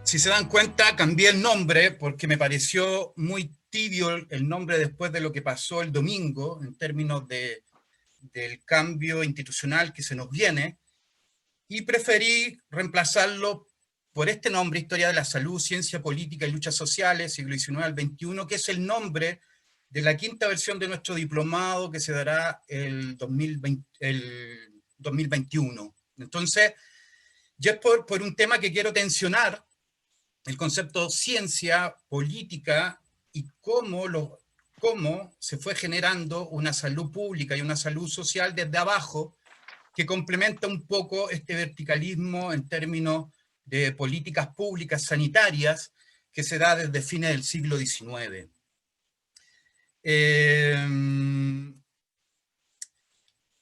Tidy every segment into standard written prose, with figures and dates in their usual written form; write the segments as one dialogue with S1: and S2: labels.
S1: Si se dan cuenta, cambié el nombre porque me pareció muy tibio el nombre después de lo que pasó el domingo en términos del cambio institucional que se nos viene, y preferí reemplazarlo por este nombre: Historia de la Salud, Ciencia Política y Luchas Sociales, siglo XIX al XXI, que es el nombre de la quinta versión de nuestro diplomado que se dará el 2021. Entonces, ya es por un tema que quiero tensionar el concepto ciencia, política y cómo se fue generando una salud pública y una salud social desde abajo, que complementa un poco este verticalismo en términos de políticas públicas sanitarias que se da desde fines del siglo XIX.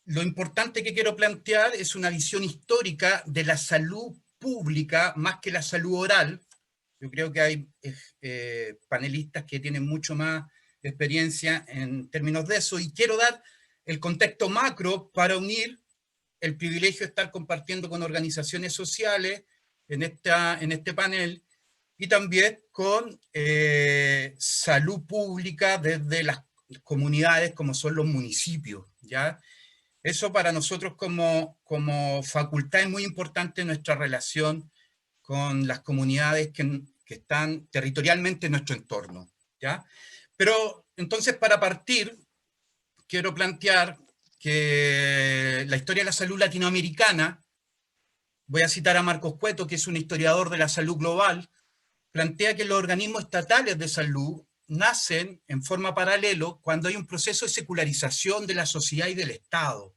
S1: Lo importante que quiero plantear es una visión histórica de la salud pública más que la salud oral. Yo creo que hay panelistas que tienen mucho más experiencia en términos de eso, y quiero dar el contexto macro para unir el privilegio de estar compartiendo con organizaciones sociales en este panel, y también con salud pública desde las comunidades como son los municipios, ¿ya? Eso para nosotros como facultad es muy importante en nuestra relación con las comunidades que están territorialmente en nuestro entorno, ¿ya? Pero entonces, para partir, quiero plantear que la historia de la salud latinoamericana, voy a citar a Marcos Cueto, que es un historiador de la salud global, plantea que los organismos estatales de salud nacen en forma paralelo cuando hay un proceso de secularización de la sociedad y del Estado.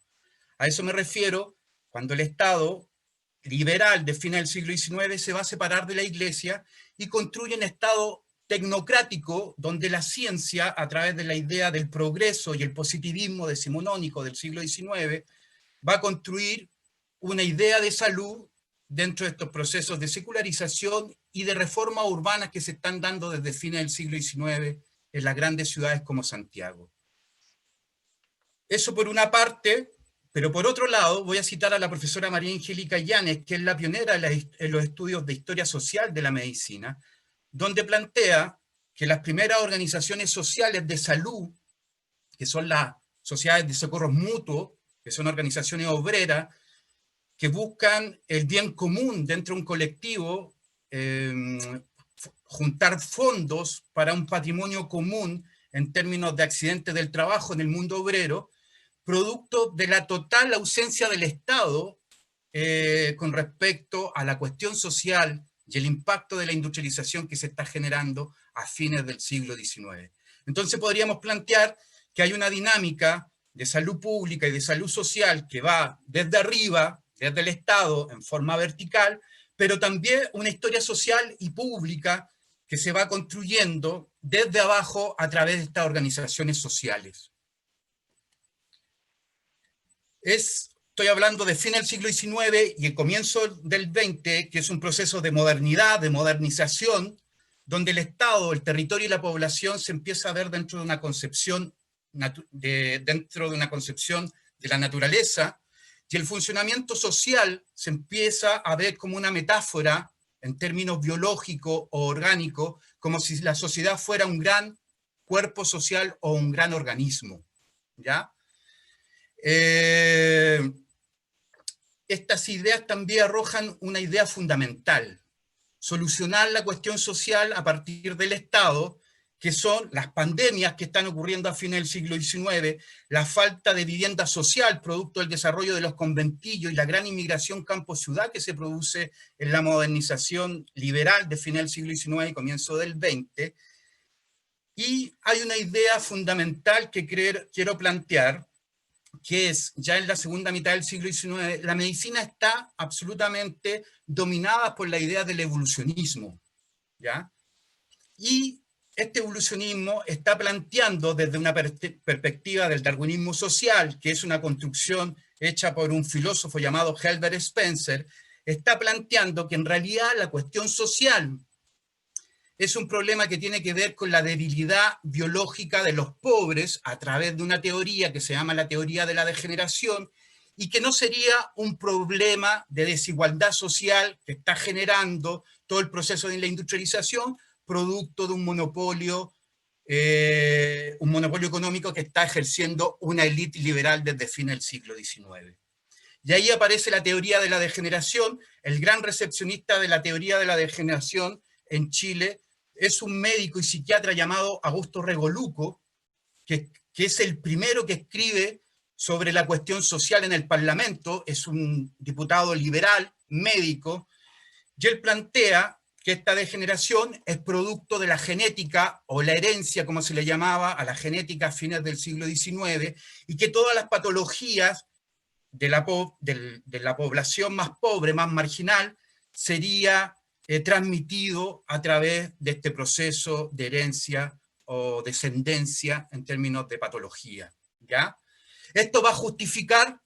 S1: A eso me refiero cuando el Estado liberal de fines del siglo XIX se va a separar de la Iglesia y construye un Estado tecnocrático donde la ciencia, a través de la idea del progreso y el positivismo decimonónico del siglo XIX, va a construir una idea de salud dentro de estos procesos de secularización y de reformas urbanas que se están dando desde fines del siglo XIX en las grandes ciudades como Santiago. Eso por una parte. Pero por otro lado, voy a citar a la profesora María Angélica Llanes, que es la pionera en los estudios de historia social de la medicina, donde plantea que las primeras organizaciones sociales de salud, que son las sociedades de socorros mutuos, que son organizaciones obreras, que buscan el bien común dentro de un colectivo, juntar fondos para un patrimonio común en términos de accidentes del trabajo en el mundo obrero, producto de la total ausencia del Estado con respecto a la cuestión social y el impacto de la industrialización que se está generando a fines del siglo XIX. Entonces podríamos plantear que hay una dinámica de salud pública y de salud social que va desde arriba, desde el Estado, en forma vertical, pero también una historia social y pública que se va construyendo desde abajo a través de estas organizaciones sociales. Estoy hablando de fin del siglo XIX y el comienzo del XX, que es un proceso de modernidad, de modernización, donde el Estado, el territorio y la población se empieza a ver dentro de una concepción de la naturaleza, y el funcionamiento social se empieza a ver como una metáfora en términos biológicos o orgánicos, como si la sociedad fuera un gran cuerpo social o un gran organismo, ¿ya? Estas ideas también arrojan una idea fundamental: solucionar la cuestión social a partir del Estado, que son las pandemias que están ocurriendo a fines del siglo XIX, la falta de vivienda social producto del desarrollo de los conventillos y la gran inmigración campo-ciudad que se produce en la modernización liberal de fines del siglo XIX y comienzo del XX. Y hay una idea fundamental que quiero plantear, que es, ya en la segunda mitad del siglo XIX, la medicina está absolutamente dominada por la idea del evolucionismo, ¿ya? Y este evolucionismo está planteando desde una perspectiva del darwinismo social, que es una construcción hecha por un filósofo llamado Herbert Spencer, está planteando que en realidad la cuestión social es un problema que tiene que ver con la debilidad biológica de los pobres a través de una teoría que se llama la teoría de la degeneración, y que no sería un problema de desigualdad social que está generando todo el proceso de la industrialización, producto de un monopolio económico que está ejerciendo una élite liberal desde fin del siglo XIX. Y ahí aparece la teoría de la degeneración. El gran recepcionista de la teoría de la degeneración en Chile es un médico y psiquiatra llamado Augusto Regoluco, que es el primero que escribe sobre la cuestión social en el Parlamento, es un diputado liberal, médico, y él plantea que esta degeneración es producto de la genética o la herencia, como se le llamaba a la genética a fines del siglo XIX, y que todas las patologías de la población más pobre, más marginal, sería transmitido a través de este proceso de herencia o descendencia en términos de patología, ¿ya? Esto va a justificar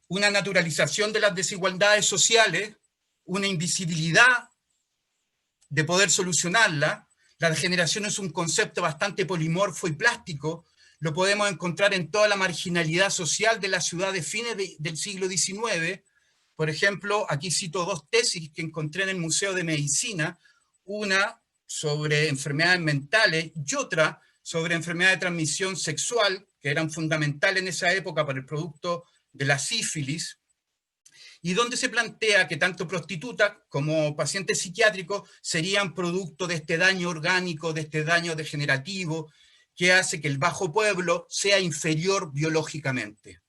S1: una naturalización de las desigualdades sociales, una invisibilidad de poder solucionarla. La degeneración es un concepto bastante polimorfo y plástico, lo podemos encontrar en toda la marginalidad social de la ciudad de fines del siglo XIX. Por ejemplo, aquí cito dos tesis que encontré en el Museo de Medicina, una sobre enfermedades mentales y otra sobre enfermedades de transmisión sexual, que eran fundamentales en esa época para el producto de la sífilis, y donde se plantea que tanto prostitutas como pacientes psiquiátricos serían producto de este daño orgánico, de este daño degenerativo, que hace que el bajo pueblo sea inferior biológicamente.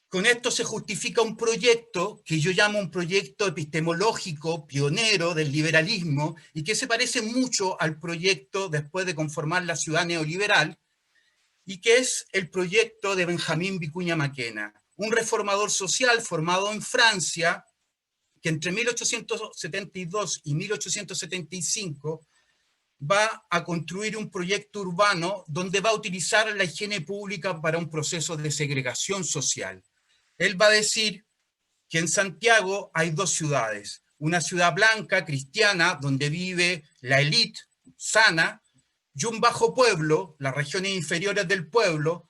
S1: Con esto se justifica un proyecto que yo llamo un proyecto epistemológico pionero del liberalismo y que se parece mucho al proyecto después de conformar la ciudad neoliberal, y que es el proyecto de Benjamín Vicuña Maquena, un reformador social formado en Francia, que entre 1872 y 1875 va a construir un proyecto urbano donde va a utilizar la higiene pública para un proceso de segregación social. Él va a decir que en Santiago hay dos ciudades, una ciudad blanca, cristiana, donde vive la élite sana, y un bajo pueblo, las regiones inferiores del pueblo,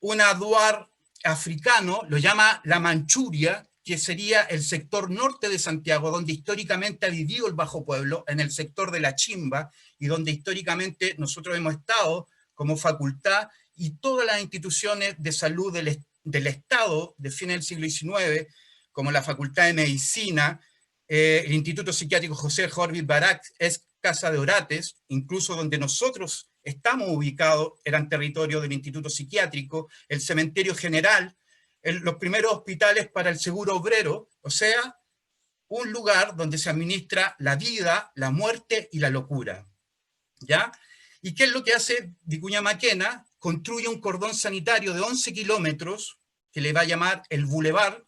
S1: un aduar africano, lo llama la Manchuria, que sería el sector norte de Santiago, donde históricamente ha vivido el bajo pueblo, en el sector de la Chimba, y donde históricamente nosotros hemos estado como facultad, y todas las instituciones de salud del Estado de fines del siglo XIX, como la Facultad de Medicina, el Instituto Psiquiátrico José Jorge Barak, es Casa de Orates, incluso donde nosotros estamos ubicados, eran territorio del Instituto Psiquiátrico, el Cementerio General, los primeros hospitales para el seguro obrero, o sea, un lugar donde se administra la vida, la muerte y la locura, ¿ya? ¿Y qué es lo que hace Vicuña Maquena? Construye un cordón sanitario de 11 kilómetros, que le va a llamar el Boulevard.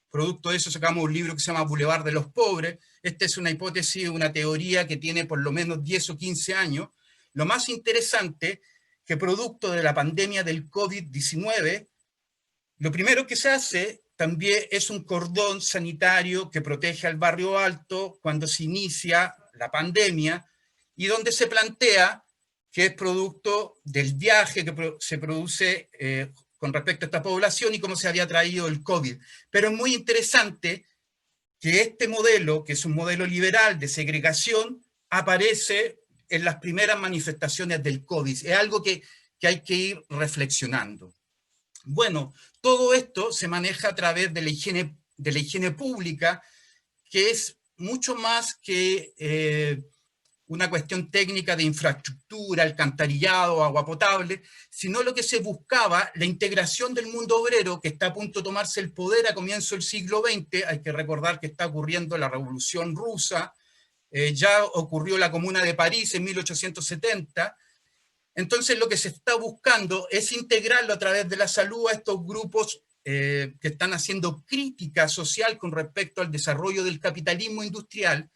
S1: Producto de eso sacamos un libro que se llama Boulevard de los Pobres. Esta es una hipótesis, una teoría que tiene por lo menos 10 o 15 años. Lo más interesante, que producto de la pandemia del COVID-19, lo primero que se hace también es un cordón sanitario que protege al barrio alto cuando se inicia la pandemia, y donde se plantea que es producto del viaje que se produce con respecto a esta población y cómo se había traído el COVID. Pero es muy interesante que este modelo, que es un modelo liberal de segregación, aparece en las primeras manifestaciones del COVID. Es algo que hay que ir reflexionando. Bueno, todo esto se maneja a través de la higiene pública, que es mucho más que una cuestión técnica de infraestructura, alcantarillado, agua potable, sino lo que se buscaba, la integración del mundo obrero, que está a punto de tomarse el poder a comienzo del siglo XX. Hay que recordar que está ocurriendo la Revolución Rusa, ya ocurrió la Comuna de París en 1870, entonces lo que se está buscando es integrarlo a través de la salud a estos grupos que están haciendo crítica social con respecto al desarrollo del capitalismo industrial,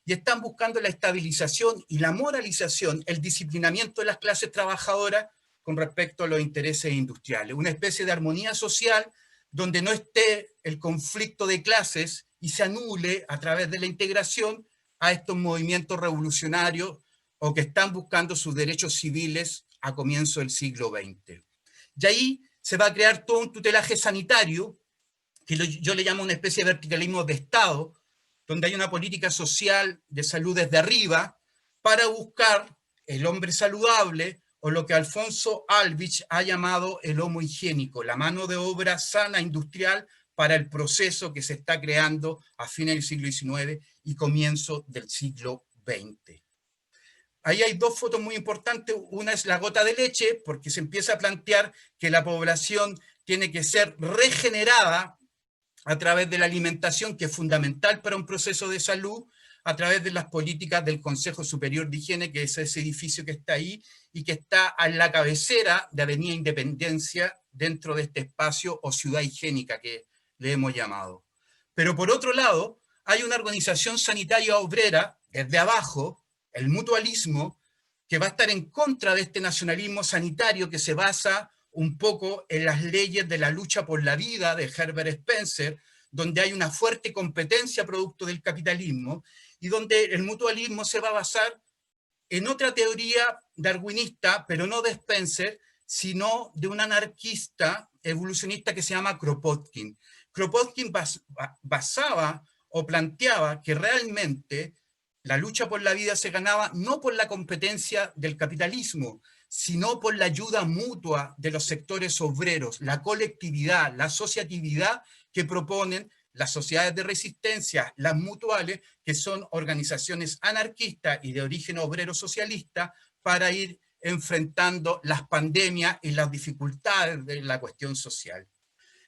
S1: y están buscando la estabilización y la moralización, el disciplinamiento de las clases trabajadoras con respecto a los intereses industriales. Una especie de armonía social donde no esté el conflicto de clases y se anule a través de la integración a estos movimientos revolucionarios o que están buscando sus derechos civiles a comienzo del siglo XX. Y ahí se va a crear todo un tutelaje sanitario, que yo le llamo una especie de verticalismo de Estado, donde hay una política social de salud desde arriba, para buscar el hombre saludable, o lo que Alfonso Alvich ha llamado el homo higiénico, la mano de obra sana industrial para el proceso que se está creando a fines del siglo XIX y comienzo del siglo XX. Ahí hay dos fotos muy importantes. Una es la gota de leche, porque se empieza a plantear que la población tiene que ser regenerada a través de la alimentación, que es fundamental para un proceso de salud, a través de las políticas del Consejo Superior de Higiene, que es ese edificio que está ahí y que está en la cabecera de Avenida Independencia, dentro de este espacio o ciudad higiénica que le hemos llamado. Pero por otro lado, hay una organización sanitaria obrera desde abajo, el mutualismo, que va a estar en contra de este nacionalismo sanitario que se basa un poco en las leyes de la lucha por la vida de Herbert Spencer, donde hay una fuerte competencia producto del capitalismo y donde el mutualismo se va a basar en otra teoría darwinista, pero no de Spencer, sino de un anarquista evolucionista que se llama Kropotkin. Kropotkin basaba o planteaba que realmente la lucha por la vida se ganaba no por la competencia del capitalismo, sino por la ayuda mutua de los sectores obreros, la colectividad, la asociatividad que proponen las sociedades de resistencia, las mutuales, que son organizaciones anarquistas y de origen obrero socialista, para ir enfrentando las pandemias y las dificultades de la cuestión social.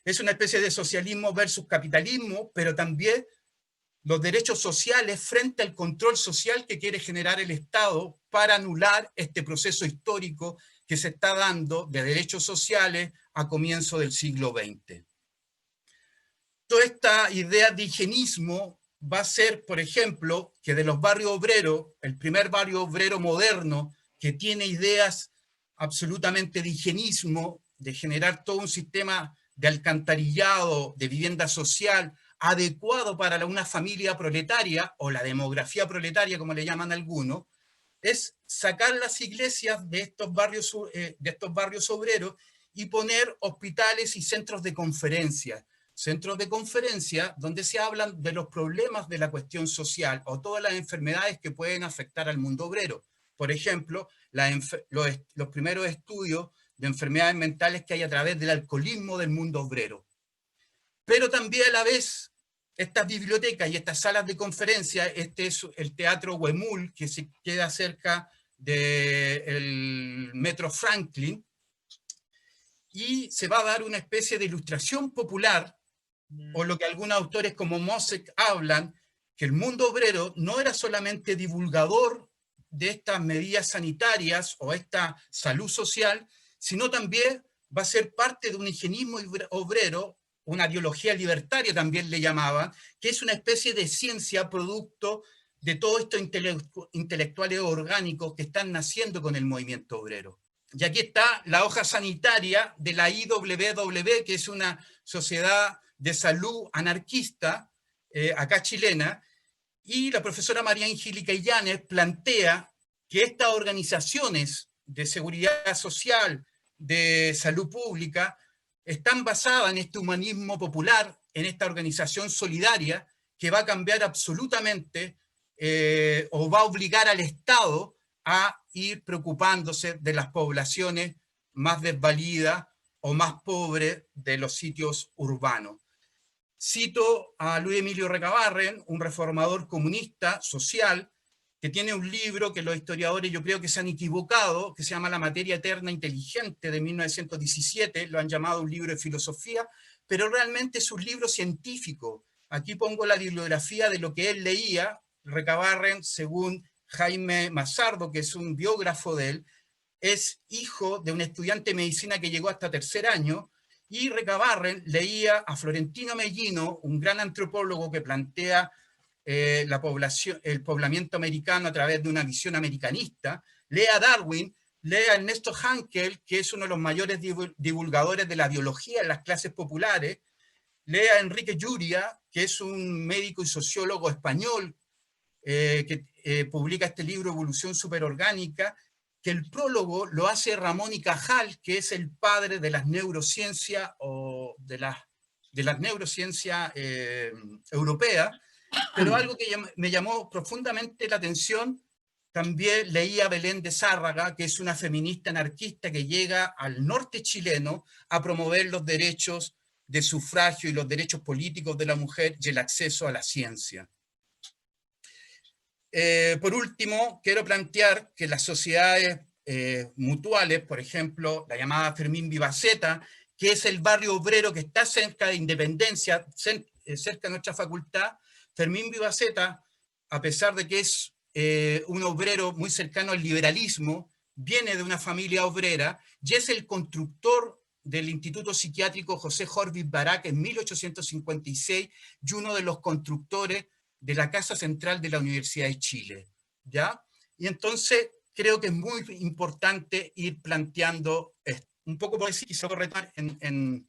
S1: Es una especie de socialismo versus capitalismo, pero también los derechos sociales frente al control social que quiere generar el Estado para anular este proceso histórico que se está dando de derechos sociales a comienzo del siglo XX. Toda esta idea de higienismo va a ser, por ejemplo, que de los barrios obreros, el primer barrio obrero moderno que tiene ideas absolutamente de higienismo, de generar todo un sistema de alcantarillado, de vivienda social, adecuado para una familia proletaria, o la demografía proletaria, como le llaman algunos, es sacar las iglesias de estos barrios obreros y poner hospitales y centros de conferencia donde se hablan de los problemas de la cuestión social o todas las enfermedades que pueden afectar al mundo obrero. Por ejemplo, los primeros estudios de enfermedades mentales que hay a través del alcoholismo del mundo obrero. Pero también a la vez, estas bibliotecas y estas salas de conferencia, este es el Teatro Huemul, que se queda cerca del Metro Franklin, y se va a dar una especie de ilustración popular, o lo que algunos autores como Mosek hablan, que el mundo obrero no era solamente divulgador de estas medidas sanitarias o esta salud social, sino también va a ser parte de un higienismo obrero, una biología libertaria también le llamaban, que es una especie de ciencia producto de todos estos intelectuales orgánicos que están naciendo con el movimiento obrero. Y aquí está la hoja sanitaria de la IWW, que es una sociedad de salud anarquista, acá chilena, y la profesora María Angélica Illanes plantea que estas organizaciones de seguridad social, de salud pública, están basadas en este humanismo popular, en esta organización solidaria, que va a cambiar absolutamente o va a obligar al Estado a ir preocupándose de las poblaciones más desvalidas o más pobres de los sitios urbanos. Cito a Luis Emilio Recabarren, un reformador comunista, social, que tiene un libro que los historiadores yo creo que se han equivocado, que se llama La materia eterna inteligente, de 1917, lo han llamado un libro de filosofía, pero realmente es un libro científico. Aquí pongo la bibliografía de lo que él leía. Recabarren, según Jaime Mazardo, que es un biógrafo de él, es hijo de un estudiante de medicina que llegó hasta tercer año, y Recabarren leía a Florentino Mellino, un gran antropólogo que plantea el poblamiento americano a través de una visión americanista, lee a Darwin, lee a Ernesto Hanckel, que es uno de los mayores divulgadores de la biología en las clases populares, lee a Enrique Lluria, que es un médico y sociólogo español, que publica este libro Evolución Superorgánica, que el prólogo lo hace Ramón y Cajal, que es el padre de las neurociencias o de las neurociencias europeas, pero algo que me llamó profundamente la atención, también leí a Belén de Zárraga, que es una feminista anarquista que llega al norte chileno a promover los derechos de sufragio y los derechos políticos de la mujer y el acceso a la ciencia. Por último, quiero plantear que las sociedades mutuales, por ejemplo, la llamada Fermín Vivaceta, que es el barrio obrero que está cerca de Independencia, cerca de nuestra facultad, Fermín Vivaceta, a pesar de que es un obrero muy cercano al liberalismo, viene de una familia obrera y es el constructor del Instituto Psiquiátrico José Jorvis Barak en 1856 y uno de los constructores de la Casa Central de la Universidad de Chile, ¿ya? Y entonces creo que es muy importante ir planteando esto. Un poco por decir, quizá retomar en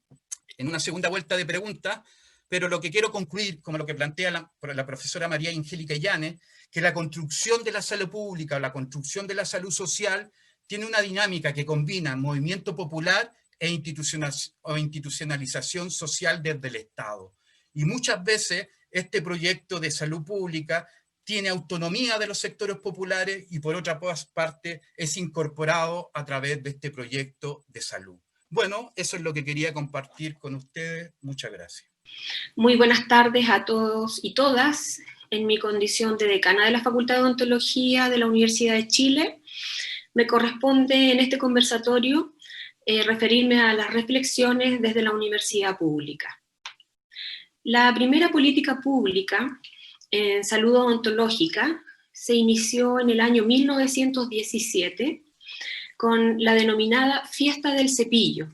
S1: una segunda vuelta de preguntas, pero lo que quiero concluir, como lo que plantea la profesora María Angélica Illanes, que la construcción de la salud pública o la construcción de la salud social tiene una dinámica que combina movimiento popular e institucionalización social desde el Estado. Y muchas veces este proyecto de salud pública tiene autonomía de los sectores populares y por otra parte es incorporado a través de este proyecto de salud. Bueno, eso es lo que quería compartir con ustedes. Muchas gracias.
S2: Muy buenas tardes a todos y todas. En mi condición de decana de la Facultad de Odontología de la Universidad de Chile, me corresponde en este conversatorio referirme a las reflexiones desde la universidad pública. La primera política pública en salud odontológica se inició en el año 1917 con la denominada Fiesta del Cepillo,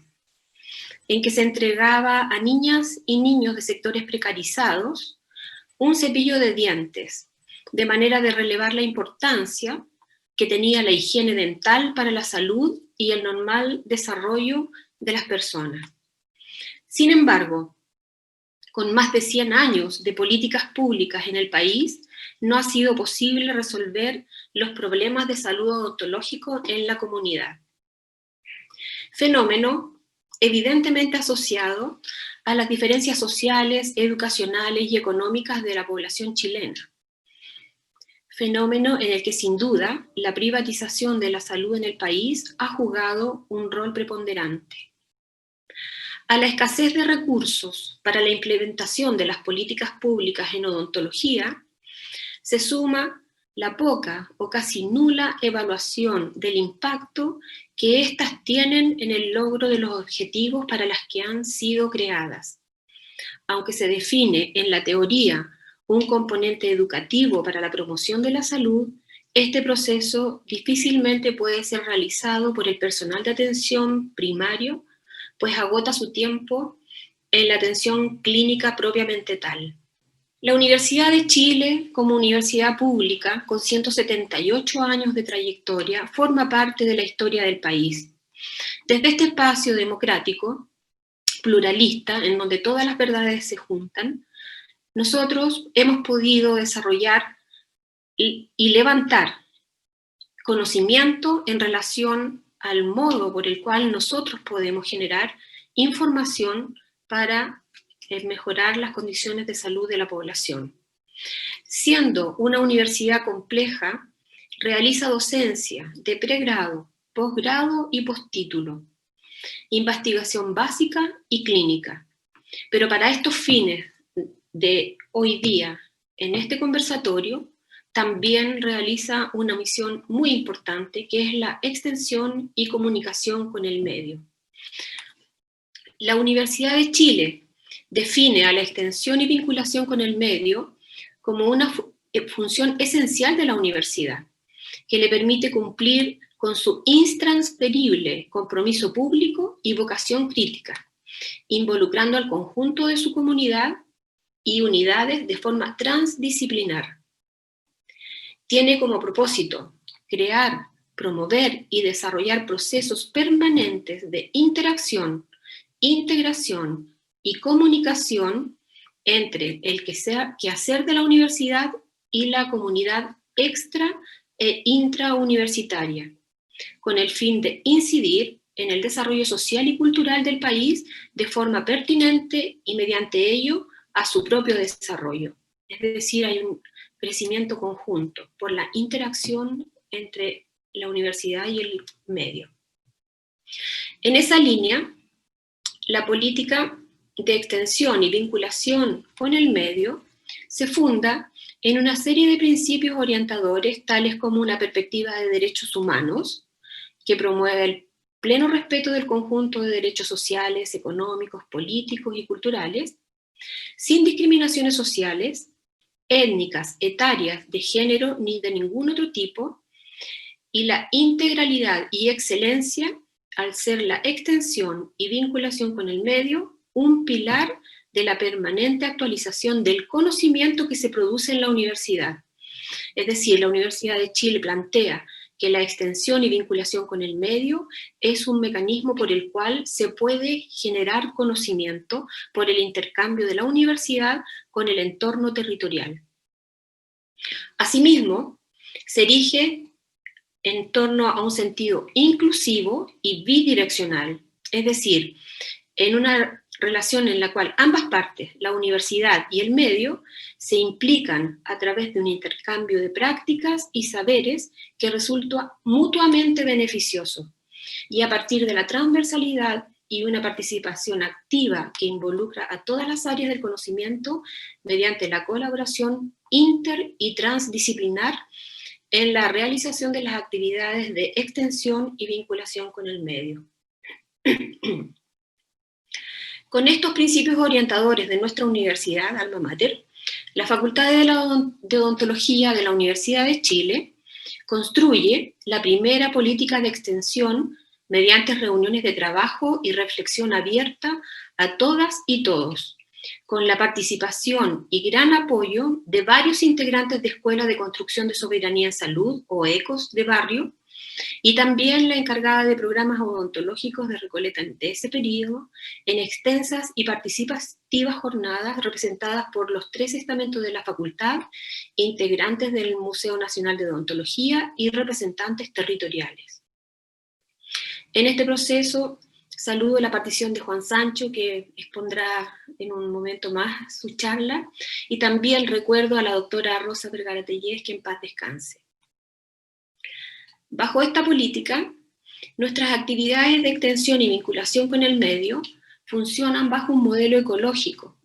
S2: en que se entregaba a niñas y niños de sectores precarizados un cepillo de dientes, de manera de relevar la importancia que tenía la higiene dental para la salud y el normal desarrollo de las personas. Sin embargo, con más de 100 años de políticas públicas en el país, no ha sido posible resolver los problemas de salud odontológico en la comunidad. Fenómeno evidentemente asociado a las diferencias sociales, educacionales y económicas de la población chilena. Fenómeno en el que sin duda la privatización de la salud en el país ha jugado un rol preponderante. A la escasez de recursos para la implementación de las políticas públicas en odontología, se suma la poca o casi nula evaluación del impacto que éstas tienen en el logro de los objetivos para las que han sido creadas. Aunque se define en la teoría un componente educativo para la promoción de la salud, este proceso difícilmente puede ser realizado por el personal de atención primario, pues agota su tiempo en la atención clínica propiamente tal. La Universidad de Chile, como universidad pública, con 178 años de trayectoria, forma parte de la historia del país. Desde este espacio democrático, pluralista, en donde todas las verdades se juntan, nosotros hemos podido desarrollar y levantar conocimiento en relación al modo por el cual nosotros podemos generar información para mejorar las condiciones de salud de la población. Siendo una universidad compleja, realiza docencia de pregrado, posgrado y postítulo, investigación básica y clínica. Pero para estos fines de hoy día, en este conversatorio, también realiza una misión muy importante, que es la extensión y comunicación con el medio. La Universidad de Chile define a la extensión y vinculación con el medio como una función esencial de la universidad, que le permite cumplir con su intransferible compromiso público y vocación crítica, involucrando al conjunto de su comunidad y unidades de forma transdisciplinar. Tiene como propósito crear, promover y desarrollar procesos permanentes de interacción, integración y comunicación entre el quehacer de la universidad y la comunidad extra e intrauniversitaria, con el fin de incidir en el desarrollo social y cultural del país de forma pertinente y mediante ello a su propio desarrollo. Es decir, hay un crecimiento conjunto por la interacción entre la universidad y el medio. En esa línea, la política de extensión y vinculación con el medio se funda en una serie de principios orientadores, tales como una perspectiva de derechos humanos, que promueve el pleno respeto del conjunto de derechos sociales, económicos, políticos y culturales, sin discriminaciones sociales, étnicas, etarias, de género ni de ningún otro tipo, y la integralidad y excelencia al ser la extensión y vinculación con el medio un pilar de la permanente actualización del conocimiento que se produce en la universidad. Es decir, la Universidad de Chile plantea que la extensión y vinculación con el medio es un mecanismo por el cual se puede generar conocimiento por el intercambio de la universidad con el entorno territorial. Asimismo, se erige en torno a un sentido inclusivo y bidireccional, es decir, en una relación en la cual ambas partes, la universidad y el medio, se implican a través de un intercambio de prácticas y saberes que resulta mutuamente beneficioso, y a partir de la transversalidad y una participación activa que involucra a todas las áreas del conocimiento mediante la colaboración inter y transdisciplinar en la realización de las actividades de extensión y vinculación con el medio. Con estos principios orientadores de nuestra universidad, Alma Mater, la Facultad de Odontología de la Universidad de Chile construye la primera política de extensión mediante reuniones de trabajo y reflexión abierta a todas y todos, con la participación y gran apoyo de varios integrantes de Escuela de Construcción de Soberanía en Salud, o ECOS, de barrio, y también la encargada de programas odontológicos de Recoleta de ese periodo, en extensas y participativas jornadas representadas por los 3 estamentos de la facultad, integrantes del Museo Nacional de Odontología y representantes territoriales. En este proceso, saludo la participación de Juan Sancho, que expondrá en un momento más su charla, y también recuerdo a la doctora Rosa Vergara Tellez, que en paz descanse. Bajo esta política, nuestras actividades de extensión y vinculación con el medio funcionan bajo un modelo ecológico,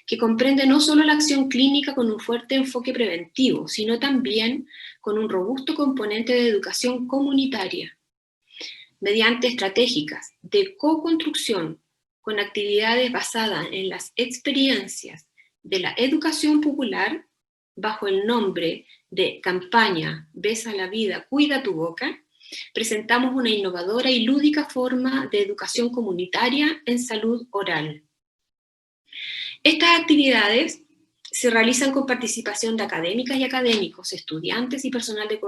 S2: que comprende no solo la acción clínica con un fuerte enfoque preventivo, sino también con un robusto componente de educación comunitaria, mediante estratégicas de co-construcción con actividades basadas en las experiencias de la educación popular, bajo el nombre de campaña Besa la Vida, Cuida tu Boca, presentamos una innovadora y lúdica forma de educación comunitaria en salud oral. Estas actividades se realizan con participación de académicas y académicos, estudiantes y personal de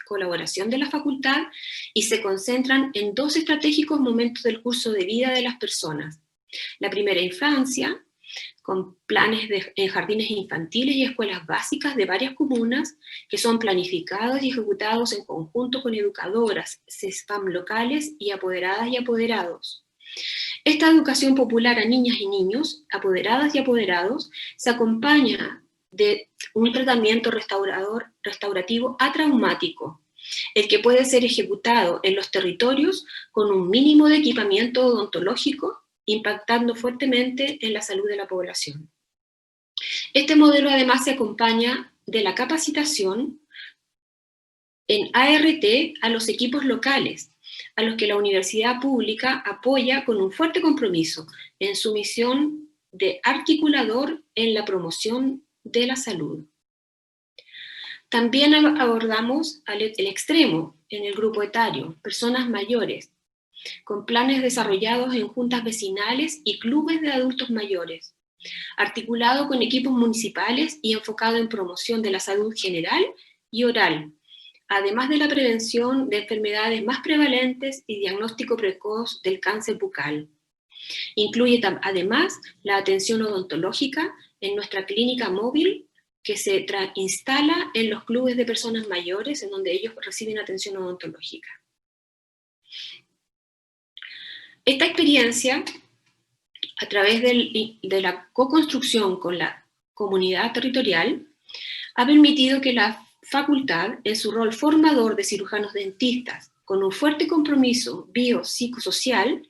S2: colaboración de la facultad, y se concentran en 2 estratégicos momentos del curso de vida de las personas. La primera infancia, con planes en jardines infantiles y escuelas básicas de varias comunas, que son planificados y ejecutados en conjunto con educadoras, CESFAM locales y apoderadas y apoderados. Esta educación popular a niñas y niños, apoderadas y apoderados, se acompaña de un tratamiento restaurativo atraumático, el que puede ser ejecutado en los territorios con un mínimo de equipamiento odontológico, impactando fuertemente en la salud de la población. Este modelo además se acompaña de la capacitación en ART a los equipos locales, a los que la universidad pública apoya con un fuerte compromiso en su misión de articulador en la promoción de la salud. También abordamos el extremo en el grupo etario, personas mayores, con planes desarrollados en juntas vecinales y clubes de adultos mayores, articulado con equipos municipales y enfocado en promoción de la salud general y oral, además de la prevención de enfermedades más prevalentes y diagnóstico precoz del cáncer bucal. Incluye además la atención odontológica en nuestra clínica móvil, que se instala en los clubes de personas mayores, en donde ellos reciben atención odontológica. Esta experiencia, a través de la co-construcción con la comunidad territorial, ha permitido que la facultad, en su rol formador de cirujanos dentistas, con un fuerte compromiso biopsicosocial,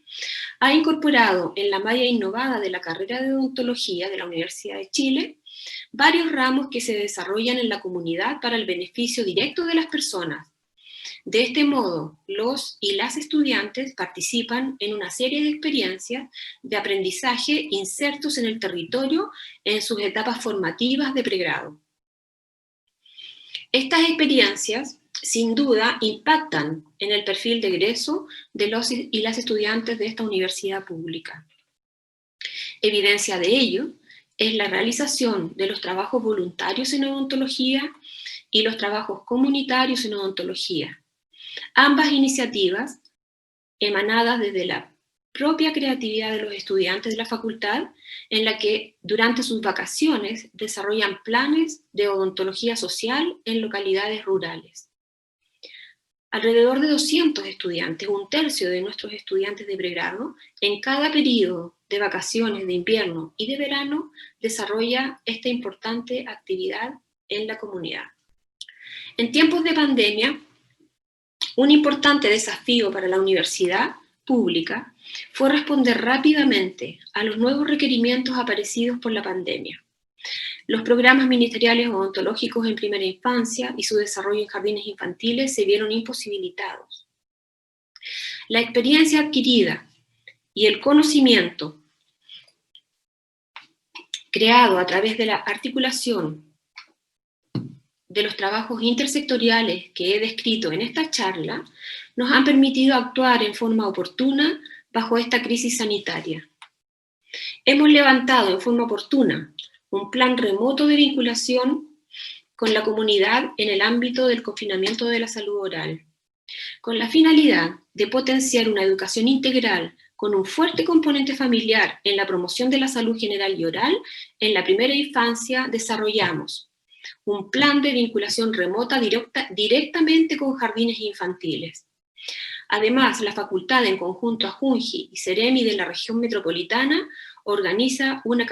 S2: ha incorporado en la malla innovada de la carrera de odontología de la Universidad de Chile varios ramos que se desarrollan en la comunidad para el beneficio directo de las personas. De este modo, los y las estudiantes participan en una serie de experiencias de aprendizaje insertos en el territorio en sus etapas formativas de pregrado. Estas experiencias, sin duda, impactan en el perfil de egreso de los y las estudiantes de esta universidad pública. Evidencia de ello es la realización de los trabajos voluntarios en odontología y los trabajos comunitarios en odontología. Ambas iniciativas, emanadas desde la propia creatividad de los estudiantes de la facultad, en la que durante sus vacaciones desarrollan planes de odontología social en localidades rurales. Alrededor de 200 estudiantes, un tercio de nuestros estudiantes de pregrado, en cada periodo de vacaciones de invierno y de verano, desarrolla esta importante actividad en la comunidad. En tiempos de pandemia, un importante desafío para la universidad pública fue responder rápidamente a los nuevos requerimientos aparecidos por la pandemia. Los programas ministeriales odontológicos en primera infancia y su desarrollo en jardines infantiles se vieron imposibilitados. La experiencia adquirida y el conocimiento creado a través de la articulación de los trabajos intersectoriales que he descrito en esta charla nos han permitido actuar en forma oportuna bajo esta crisis sanitaria. Hemos levantado en forma oportuna un plan remoto de vinculación con la comunidad en el ámbito del confinamiento de la salud oral, con la finalidad de potenciar una educación integral con un fuerte componente familiar en la promoción de la salud general y oral. En la primera infancia desarrollamos un plan de vinculación remota directamente con jardines infantiles. Además, la facultad, en conjunto a Junji y Ceremi de la región metropolitana, organiza una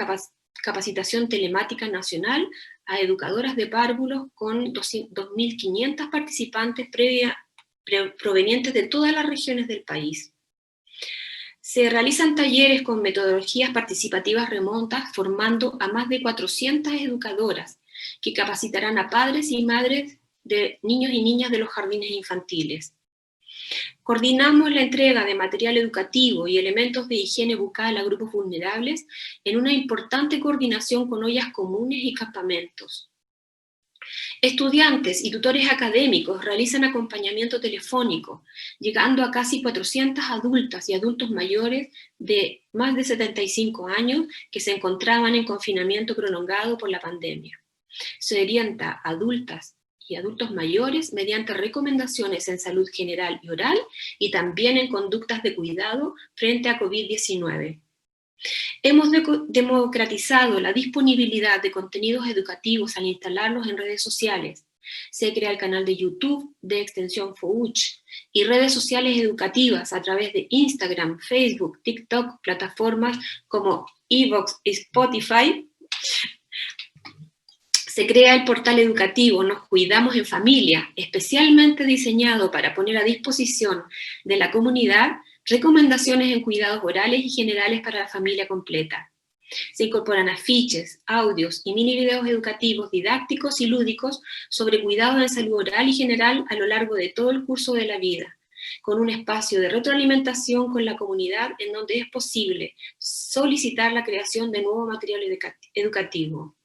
S2: capacitación telemática nacional a educadoras de párvulos con 2.500 participantes provenientes de todas las regiones del país. Se realizan talleres con metodologías participativas remotas formando a más de 400 educadoras que capacitarán a padres y madres de niños y niñas de los jardines infantiles. Coordinamos la entrega de material educativo y elementos de higiene bucal a grupos vulnerables en una importante coordinación con ollas comunes y campamentos. Estudiantes y tutores académicos realizan acompañamiento telefónico, llegando a casi 400 adultas y adultos mayores de más de 75 años que se encontraban en confinamiento prolongado por la pandemia. Se orienta a adultas y adultos mayores mediante recomendaciones en salud general y oral y también en conductas de cuidado frente a COVID-19. Hemos democratizado la disponibilidad de contenidos educativos al instalarlos en redes sociales. Se crea el canal de YouTube de Extensión FOUCH y redes sociales educativas a través de Instagram, Facebook, TikTok, plataformas como iVoox y Spotify. Se crea el portal educativo Nos Cuidamos en Familia, especialmente diseñado para poner a disposición de la comunidad recomendaciones en cuidados orales y generales para la familia completa. Se incorporan afiches, audios y mini videos educativos didácticos y lúdicos sobre cuidado en salud oral y general a lo largo de todo el curso de la vida, con un espacio de retroalimentación con la comunidad en donde es posible solicitar la creación de nuevo material educativo.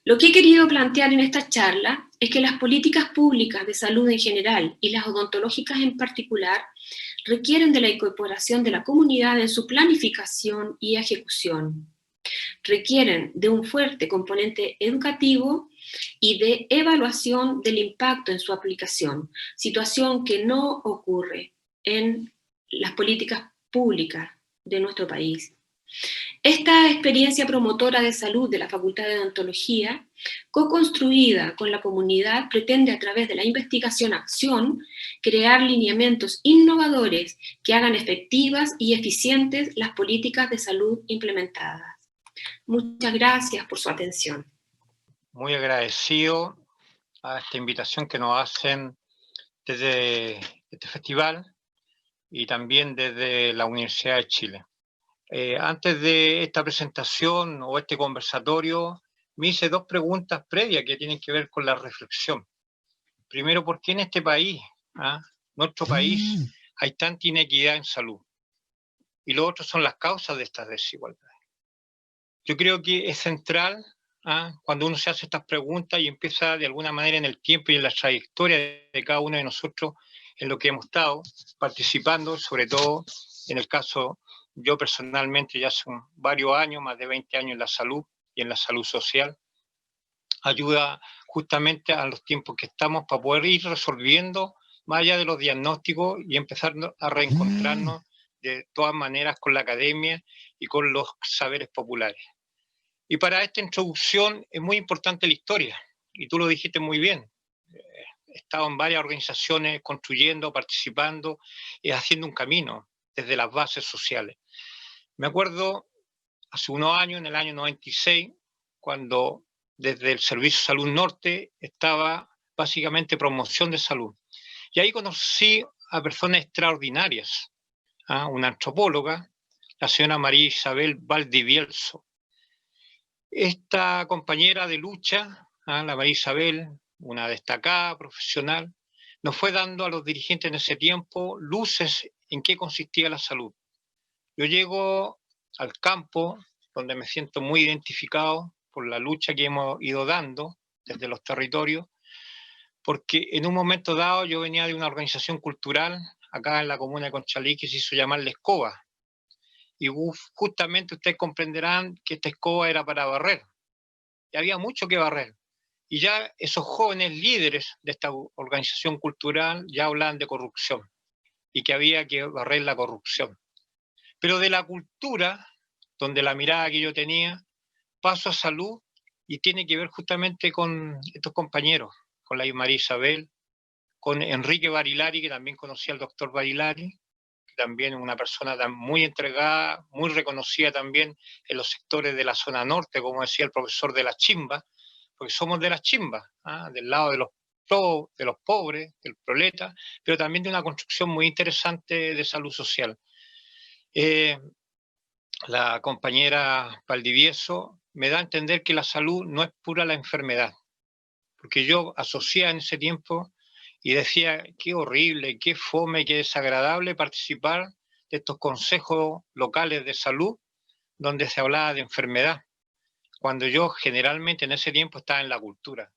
S2: Lo que he querido plantear en esta charla es que las políticas públicas de salud en general y las odontológicas en particular requieren de la incorporación de la comunidad en su planificación y ejecución. Requieren de un fuerte componente educativo y de evaluación del impacto en su aplicación, situación que no ocurre en las políticas públicas de nuestro país. Esta experiencia promotora de salud de la Facultad de Odontología, co-construida con la comunidad, pretende a través de la investigación-acción crear lineamientos innovadores que hagan efectivas y eficientes las políticas de salud implementadas. Muchas gracias por su atención.
S3: Muy agradecido a esta invitación que nos hacen desde este festival y también desde la Universidad de Chile. Antes de esta presentación o este conversatorio, me hice dos preguntas previas que tienen que ver con la reflexión. Primero, ¿por qué en este país, nuestro país, hay tanta inequidad en salud? Y lo otro son las causas de estas desigualdades. Yo creo que es central cuando uno se hace estas preguntas y empieza de alguna manera en el tiempo y en la trayectoria de cada uno de nosotros en lo que hemos estado participando, sobre todo en el caso, yo personalmente ya hace varios años, más de 20 años en la salud y en la salud social, ayuda justamente a los tiempos que estamos para poder ir resolviendo más allá de los diagnósticos y empezar a reencontrarnos de todas maneras con la academia y con los saberes populares. Y para esta introducción es muy importante la historia, y tú lo dijiste muy bien. He estado en varias organizaciones construyendo, participando y haciendo un camino desde las bases sociales. Me acuerdo hace unos años, en el año 96, cuando desde el Servicio de Salud Norte estaba básicamente promoción de salud. Y ahí conocí a personas extraordinarias, una antropóloga, la señora María Isabel Valdivielso. Esta compañera de lucha, la María Isabel, una destacada profesional, nos fue dando a los dirigentes en ese tiempo luces en qué consistía la salud. Yo llego al campo, donde me siento muy identificado por la lucha que hemos ido dando desde los territorios, porque en un momento dado yo venía de una organización cultural acá en la comuna de Conchalí que se hizo llamar La Escoba. Y justamente ustedes comprenderán que esta escoba era para barrer. Y había mucho que barrer. Y ya esos jóvenes líderes de esta organización cultural ya hablaban de corrupción y que había que barrer la corrupción. Pero de la cultura, donde la mirada que yo tenía, paso a salud y tiene que ver justamente con estos compañeros, con la María Isabel, con Enrique Barilari, que también conocía al doctor Barilari, que también es una persona muy entregada, muy reconocida también en los sectores de la zona norte, como decía el profesor de la Chimba, porque somos de las chimbas, del lado de los pobres, del proleta, pero también de una construcción muy interesante de salud social. La compañera Valdivieso me da a entender que la salud no es pura la enfermedad, porque yo asociaba en ese tiempo y decía, qué horrible, qué fome, qué desagradable participar de estos consejos locales de salud donde se hablaba de enfermedad, cuando yo generalmente en ese tiempo estaba en la cultura.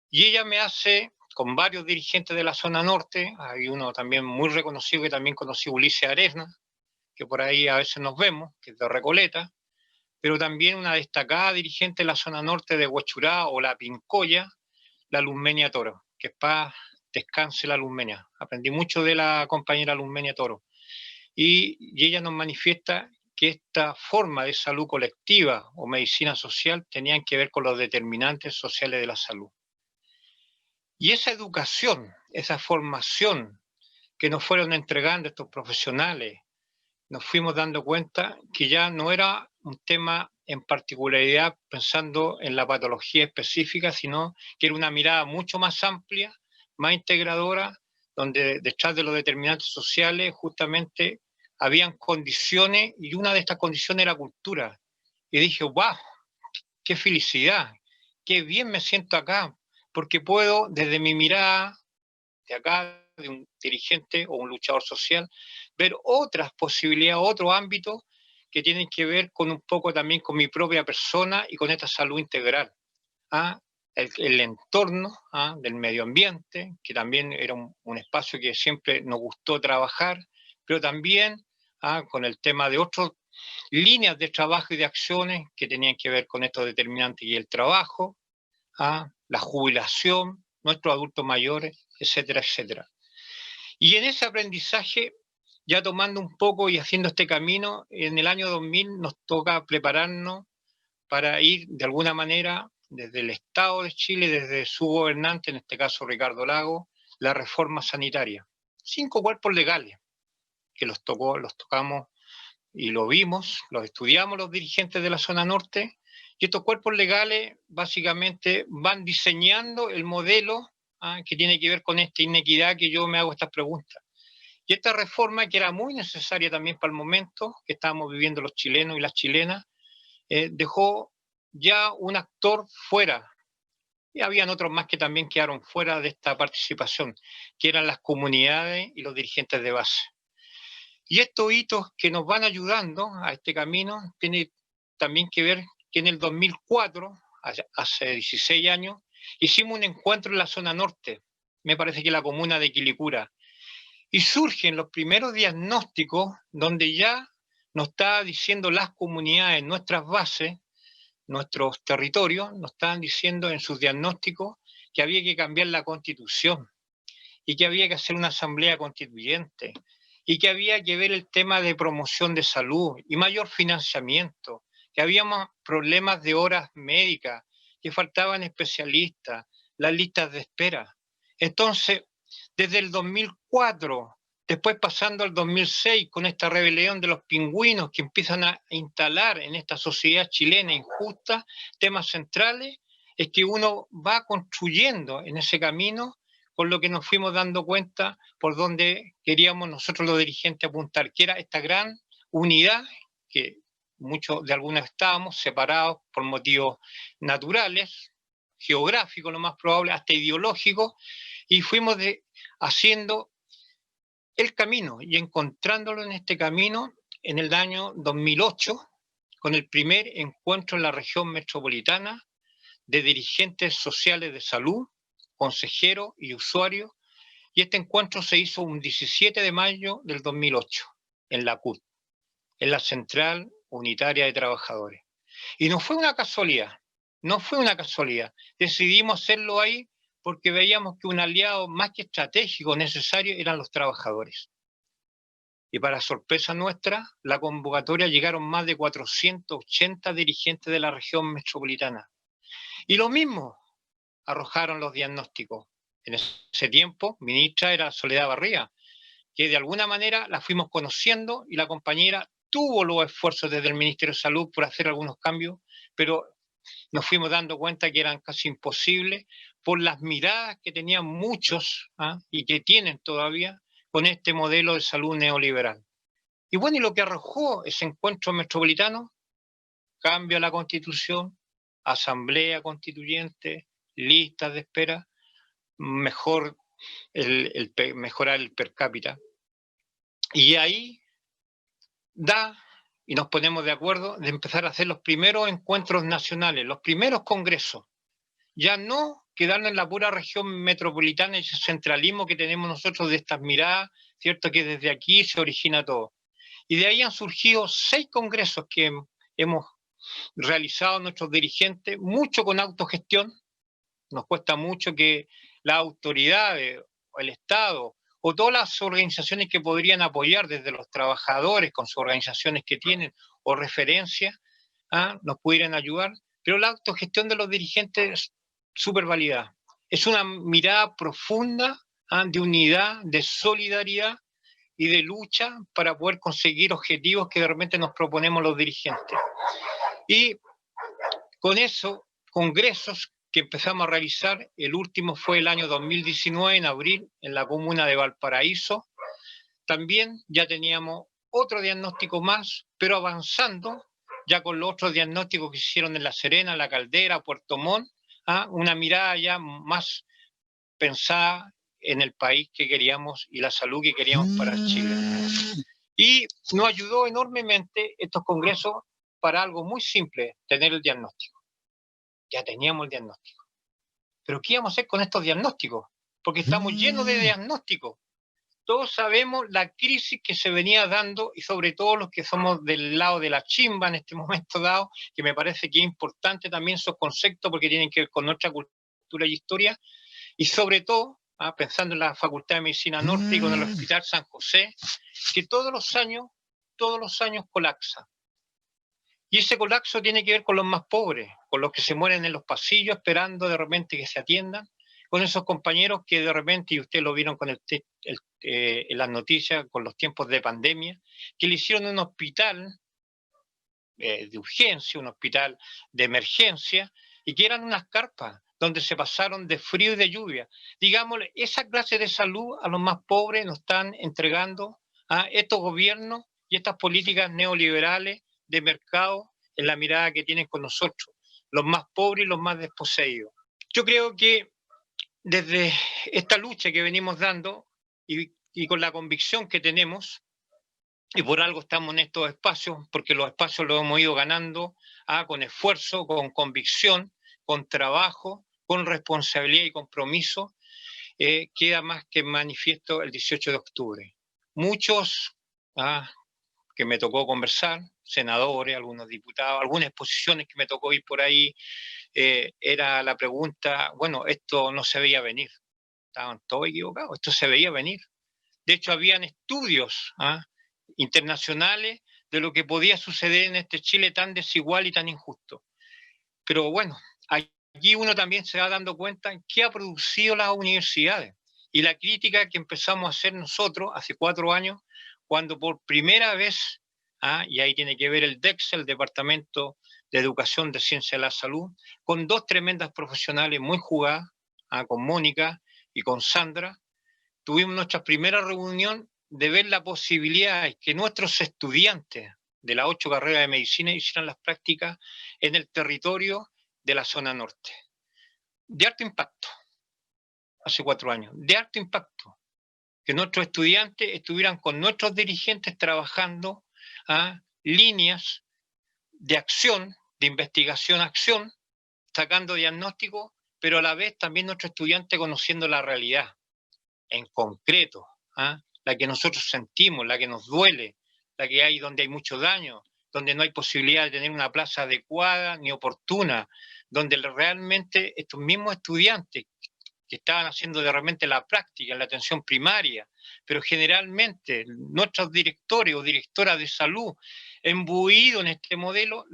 S3: Y ella me hace, con varios dirigentes de la zona norte, hay uno también muy reconocido que también conocí, Ulises Aresna, que por ahí a veces nos vemos, que es de Recoleta, pero también una destacada dirigente de la zona norte de Huachurá o la Pincoya, la Luzmenia Toro, que es para descanse la Luzmenia. Aprendí mucho de la compañera Luzmenia Toro. Y ella nos manifiesta que esta forma de salud colectiva o medicina social tenían que ver con los determinantes sociales de la salud. Y esa educación, esa formación que nos fueron entregando estos profesionales, nos fuimos dando cuenta que ya no era un tema en particularidad pensando en la patología específica, sino que era una mirada mucho más amplia, más integradora, donde detrás de los determinantes sociales justamente habían condiciones y una de estas condiciones era cultura. Y dije, wow, qué felicidad, qué bien me siento acá, porque puedo desde mi mirada de acá, de un dirigente o un luchador social, ver otras posibilidades, otros ámbitos que tienen que ver con un poco también con mi propia persona y con esta salud integral. El entorno del medio ambiente, que también era un espacio que siempre nos gustó trabajar, pero también con el tema de otras líneas de trabajo y de acciones que tenían que ver con estos determinantes y el trabajo, la jubilación, nuestros adultos mayores, etcétera, etcétera. Y en ese aprendizaje ya tomando un poco y haciendo este camino, en el año 2000 nos toca prepararnos para ir de alguna manera desde el Estado de Chile, desde su gobernante, en este caso Ricardo Lagos, la reforma sanitaria. 5 cuerpos legales que los tocamos y lo vimos, los estudiamos los dirigentes de la zona norte, y estos cuerpos legales básicamente van diseñando el modelo que tiene que ver con esta inequidad que yo me hago estas preguntas. Y esta reforma, que era muy necesaria también para el momento que estábamos viviendo los chilenos y las chilenas, dejó ya un actor fuera. Y habían otros más que también quedaron fuera de esta participación, que eran las comunidades y los dirigentes de base. Y estos hitos que nos van ayudando a este camino tienen también que ver que en el 2004, hace 16 años, hicimos un encuentro en la zona norte, me parece que la comuna de Quilicura, y surgen los primeros diagnósticos donde ya nos está diciendo las comunidades, nuestras bases, nuestros territorios, nos estaban diciendo en sus diagnósticos que había que cambiar la Constitución y que había que hacer una asamblea constituyente y que había que ver el tema de promoción de salud y mayor financiamiento, que había más problemas de horas médicas, que faltaban especialistas, las listas de espera. Entonces, desde el 2004, después pasando al 2006, con esta rebelión de los pingüinos que empiezan a instalar en esta sociedad chilena injusta temas centrales, es que uno va construyendo en ese camino con lo que nos fuimos dando cuenta por donde queríamos nosotros los dirigentes apuntar, que era esta gran unidad, que muchos de algunos estábamos separados por motivos naturales, geográficos lo más probable, hasta ideológicos, y fuimos haciendo el camino y encontrándolo en este camino en el año 2008, con el primer encuentro en la región metropolitana de dirigentes sociales de salud, consejeros y usuarios, y este encuentro se hizo un 17 de mayo del 2008 en la CUT, en la Central Unitaria de Trabajadores. Y no fue una casualidad, no fue una casualidad. Decidimos hacerlo ahí porque veíamos que un aliado más que estratégico necesario eran los trabajadores. Y para sorpresa nuestra, la convocatoria llegaron más de 480 dirigentes de la región metropolitana. Y lo mismo arrojaron los diagnósticos. En ese tiempo, ministra era Soledad Barría, que de alguna manera la fuimos conociendo y la compañera tuvo los esfuerzos desde el Ministerio de Salud por hacer algunos cambios, pero nos fuimos dando cuenta que eran casi imposibles por las miradas que tenían muchos y que tienen todavía con este modelo de salud neoliberal. Y bueno, y lo que arrojó ese encuentro metropolitano, cambio a la Constitución, asamblea constituyente, listas de espera, mejorar el per cápita. Y ahí y nos ponemos de acuerdo de empezar a hacer los primeros encuentros nacionales, los primeros congresos. Ya no quedarnos en la pura región metropolitana y ese centralismo que tenemos nosotros de estas miradas, ¿cierto? Que desde aquí se origina todo. Y de ahí han surgido 6 congresos que hemos realizado nuestros dirigentes, mucho con autogestión. Nos cuesta mucho que las autoridades, o el Estado, o todas las organizaciones que podrían apoyar desde los trabajadores con sus organizaciones que tienen o referencias, nos pudieran ayudar, pero la autogestión de los dirigentes es súper válida. Es una mirada profunda de unidad, de solidaridad y de lucha para poder conseguir objetivos que de repente nos proponemos los dirigentes. Y con eso, congresos que empezamos a realizar, el último fue el año 2019, en abril, en la comuna de Valparaíso. También ya teníamos otro diagnóstico más, pero avanzando ya con los otros diagnósticos que se hicieron en La Serena, La Caldera, Puerto Montt, una mirada ya más pensada en el país que queríamos y la salud que queríamos para Chile. Y nos ayudó enormemente estos congresos para algo muy simple, tener el diagnóstico. Ya teníamos el diagnóstico. Pero ¿qué íbamos a hacer con estos diagnósticos? Porque estamos llenos de diagnósticos. Todos sabemos la crisis que se venía dando y sobre todo los que somos del lado de la chimba en este momento dado, que me parece que es importante también esos conceptos porque tienen que ver con nuestra cultura y historia, y sobre todo pensando en la Facultad de Medicina Norte y con el Hospital San José, que todos los años colapsa. Y ese colapso tiene que ver con los más pobres, con los que se mueren en los pasillos esperando de repente que se atiendan, con esos compañeros que de repente, y ustedes lo vieron con en las noticias, con los tiempos de pandemia, que le hicieron un hospital de urgencia, un hospital de emergencia, y que eran unas carpas donde se pasaron de frío y de lluvia. Digámosle, esa clase de salud a los más pobres nos están entregando a estos gobiernos y estas políticas neoliberales de mercado en la mirada que tienen con nosotros, los más pobres y los más desposeídos. Yo creo que desde esta lucha que venimos dando y con la convicción que tenemos, y por algo estamos en estos espacios, porque los espacios los hemos ido ganando con esfuerzo, con convicción, con trabajo, con responsabilidad y compromiso, queda más que manifiesto el 18 de octubre. Muchos que me tocó conversar, senadores, algunos diputados, algunas exposiciones que me tocó ir por ahí, era la pregunta, bueno, esto no se veía venir. Estaban todos equivocados, esto se veía venir. De hecho, habían estudios internacionales de lo que podía suceder en este Chile tan desigual y tan injusto. Pero bueno, aquí uno también se va dando cuenta qué ha producido las universidades y la crítica que empezamos a hacer nosotros hace 4 años, cuando por primera vez, y ahí tiene que ver el DEX, el Departamento de Educación de Ciencia de la Salud, con 2 tremendas profesionales muy jugadas, con Mónica y con Sandra, tuvimos nuestra primera reunión de ver la posibilidad de que nuestros estudiantes de las 8 carreras de medicina hicieran las prácticas en el territorio de la zona norte. De alto impacto, hace 4 años, de alto impacto, que nuestros estudiantes estuvieran con nuestros dirigentes trabajando líneas de acción, de investigación-acción, sacando diagnósticos, pero a la vez también nuestros estudiantes conociendo la realidad, en concreto, la que nosotros sentimos, la que nos duele, la que hay donde hay mucho daño, donde no hay posibilidad de tener una plaza adecuada ni oportuna, donde realmente estos mismos estudiantes que estaban haciendo de repente la práctica en la atención primaria, pero generalmente nuestros directores o directoras de salud embuidos en este modelo,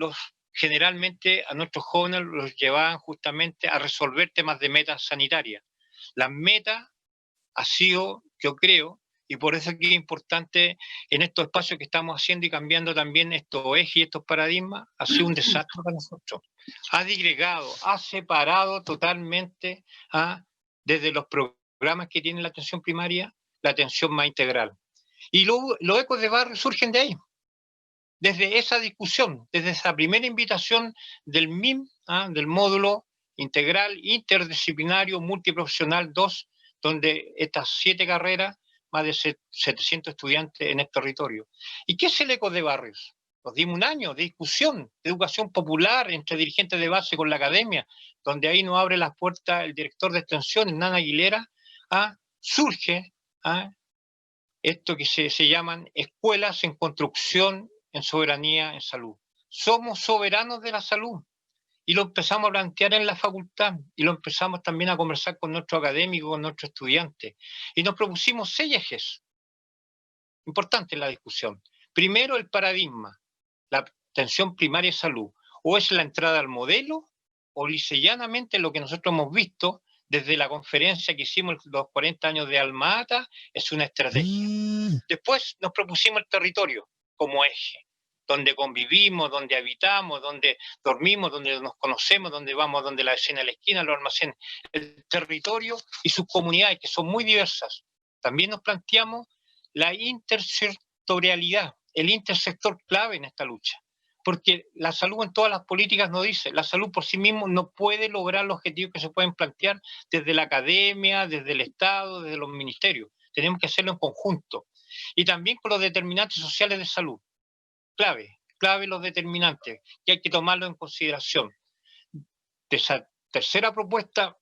S3: generalmente a nuestros jóvenes los llevaban justamente a resolver temas de metas sanitarias. Las metas ha sido, yo creo, y por eso es que es importante en estos espacios que estamos haciendo y cambiando también estos ejes y estos paradigmas, ha sido un desastre para nosotros. Ha disgregado, ha separado totalmente desde los programas que tiene la atención primaria, la atención más integral. Y los ecos de barrio surgen de ahí, desde esa discusión, desde esa primera invitación del MIM, del módulo integral, interdisciplinario, multiprofesional 2, donde estas 7 carreras, más de 700 estudiantes en este territorio. ¿Y qué es el eco de barrios? Nos dimos un año de discusión, de educación popular entre dirigentes de base con la academia, donde ahí nos abre las puertas el director de extensión, Hernán Aguilera, surge esto que se llaman escuelas en construcción, en soberanía, en salud. Somos soberanos de la salud. Y lo empezamos a plantear en la facultad y lo empezamos también a conversar con nuestros académicos, con nuestros estudiantes. Y nos propusimos 6 ejes importantes en la discusión. Primero, el paradigma, la atención primaria y salud. O es la entrada al modelo, o liceallanamente lo que nosotros hemos visto desde la conferencia que hicimos los 40 años de Alma Ata, es una estrategia. Después nos propusimos el territorio como eje, donde convivimos, donde habitamos, donde dormimos, donde nos conocemos, donde vamos, donde la vecina de la esquina, los almacenes, el territorio y sus comunidades, que son muy diversas. También nos planteamos la intersectorialidad, el intersector clave en esta lucha. Porque la salud en todas las políticas nos dice, la salud por sí mismo no puede lograr los objetivos que se pueden plantear desde la academia, desde el Estado, desde los ministerios. Tenemos que hacerlo en conjunto. Y también con los determinantes sociales de salud. Clave los determinantes, que hay que tomarlo en consideración. De esa tercera propuesta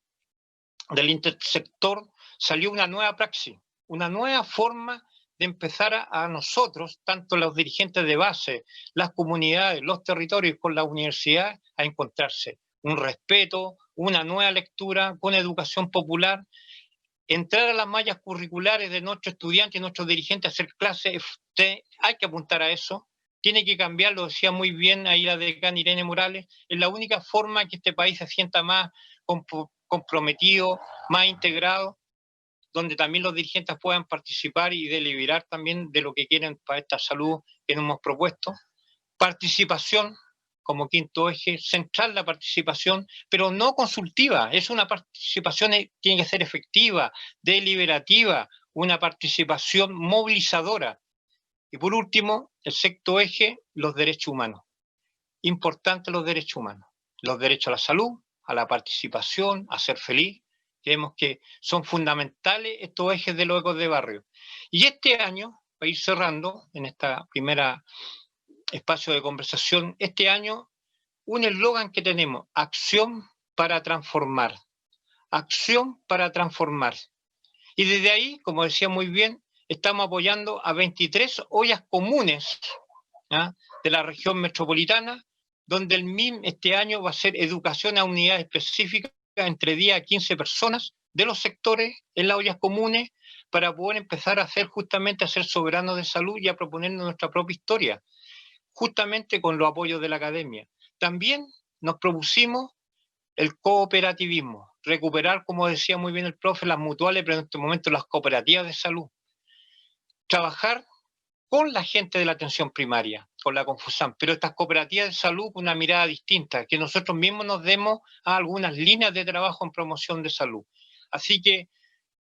S3: del intersector salió una nueva praxis, una nueva forma de empezar a nosotros, tanto los dirigentes de base, las comunidades, los territorios con la universidad, a encontrarse un respeto, una nueva lectura con educación popular, entrar a las mallas curriculares de nuestros estudiantes y nuestros dirigentes a hacer clases. Hay que apuntar a eso. Tiene que cambiar, lo decía muy bien ahí la decana Irene Morales, es la única forma que este país se sienta más comprometido, más integrado, donde también los dirigentes puedan participar y deliberar también de lo que quieren para esta salud que nos hemos propuesto. Participación como quinto eje, central la participación, pero no consultiva, es una participación que tiene que ser efectiva, deliberativa, una participación movilizadora. Y por último, el sexto eje, los derechos humanos. Importantes los derechos humanos. Los derechos a la salud, a la participación, a ser feliz. Creemos que son fundamentales estos ejes de los ecos de barrio. Y este año, para ir cerrando en esta primera espacio de conversación, este año un eslogan que tenemos: acción para transformar. Acción para transformar. Y desde ahí, como decía muy bien, estamos apoyando a 23 ollas comunes de la región metropolitana, donde el MIM este año va a ser educación a unidades específicas entre 10 a 15 personas de los sectores en las ollas comunes para poder empezar a ser soberanos de salud y a proponernos nuestra propia historia, justamente con los apoyos de la academia. También nos propusimos el cooperativismo, recuperar, como decía muy bien el profe, las mutuales, pero en este momento las cooperativas de salud. Trabajar con la gente de la atención primaria, con la Confusan, pero estas cooperativas de salud con una mirada distinta, que nosotros mismos nos demos a algunas líneas de trabajo en promoción de salud. Así que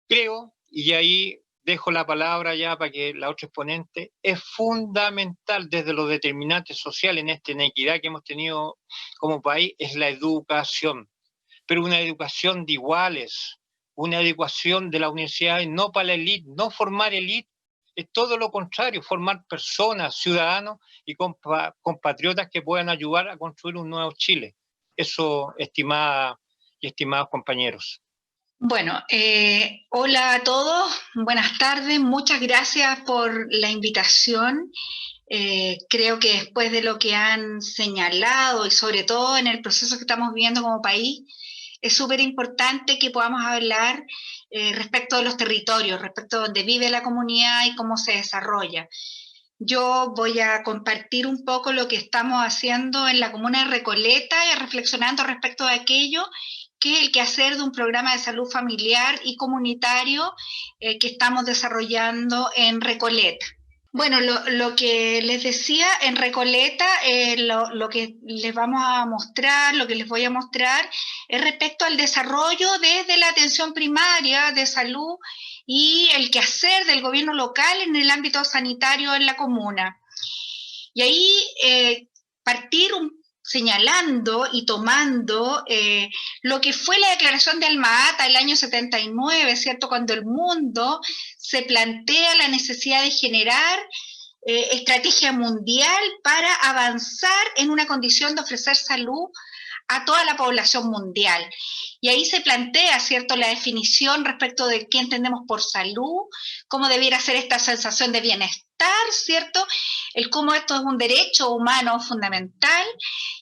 S3: creo, y ahí dejo la palabra ya para que la otra exponente, es fundamental desde los determinantes sociales en esta inequidad que hemos tenido como país, es la educación, pero una educación de iguales, una educación de las universidades no para la élite, no formar élite, es todo lo contrario, formar personas, ciudadanos y compatriotas que puedan ayudar a construir un nuevo Chile. Eso, estimadas y estimados compañeros.
S4: Bueno, hola a todos, buenas tardes, muchas gracias por la invitación. Creo que después de lo que han señalado y sobre todo en el proceso que estamos viviendo como país, es súper importante que podamos hablar respecto de los territorios, respecto de dónde vive la comunidad y cómo se desarrolla. Yo voy a compartir un poco lo que estamos haciendo en la comuna de Recoleta y reflexionando respecto de aquello que es el quehacer de un programa de salud familiar y comunitario que estamos desarrollando en Recoleta. Bueno, lo que les decía, en Recoleta, lo que les vamos a mostrar, lo que les voy a mostrar, es respecto al desarrollo desde la atención primaria de salud y el quehacer del gobierno local en el ámbito sanitario en la comuna. Y ahí partir señalando y tomando lo que fue la declaración de Alma-Ata el año 79, ¿cierto? Cuando el mundo se plantea la necesidad de generar estrategia mundial para avanzar en una condición de ofrecer salud a toda la población mundial. Y ahí se plantea, ¿cierto?, la definición respecto de qué entendemos por salud, cómo debiera ser esta sensación de bienestar, ¿cierto?, el cómo esto es un derecho humano fundamental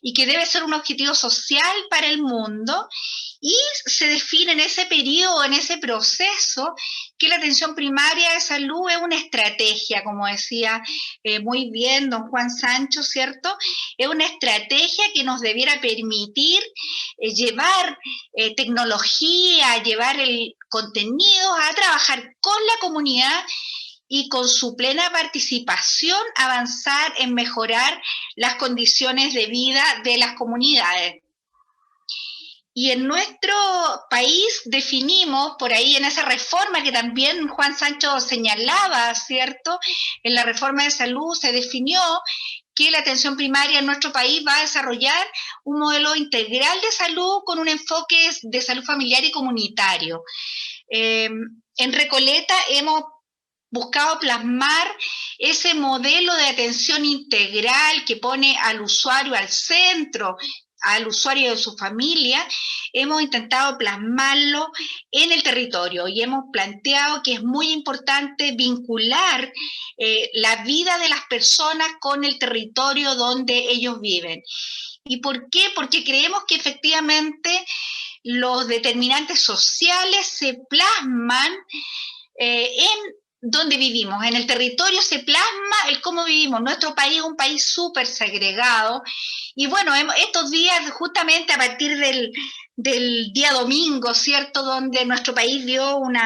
S4: y que debe ser un objetivo social para el mundo, y se define en ese periodo, en ese proceso, que la atención primaria de salud es una estrategia, como decía muy bien don Juan Sancho, ¿cierto? Es una estrategia que nos debiera permitir llevar tecnología, llevar el contenido a trabajar con la comunidad y con su plena participación avanzar en mejorar las condiciones de vida de las comunidades. Y en nuestro país definimos, por ahí en esa reforma que también Juan Sancho señalaba, ¿cierto? En la reforma de salud se definió que la atención primaria en nuestro país va a desarrollar un modelo integral de salud con un enfoque de salud familiar y comunitario. En Recoleta hemos buscado plasmar ese modelo de atención integral que pone al usuario al centro, al usuario de su familia. Hemos intentado plasmarlo en el territorio y hemos planteado que es muy importante vincular la vida de las personas con el territorio donde ellos viven. ¿Y por qué? Porque creemos que efectivamente los determinantes sociales se plasman en donde vivimos, en el territorio se plasma el cómo vivimos. Nuestro país es un país súper segregado, y bueno, estos días, justamente a partir del día domingo, ¿cierto?, donde nuestro país dio un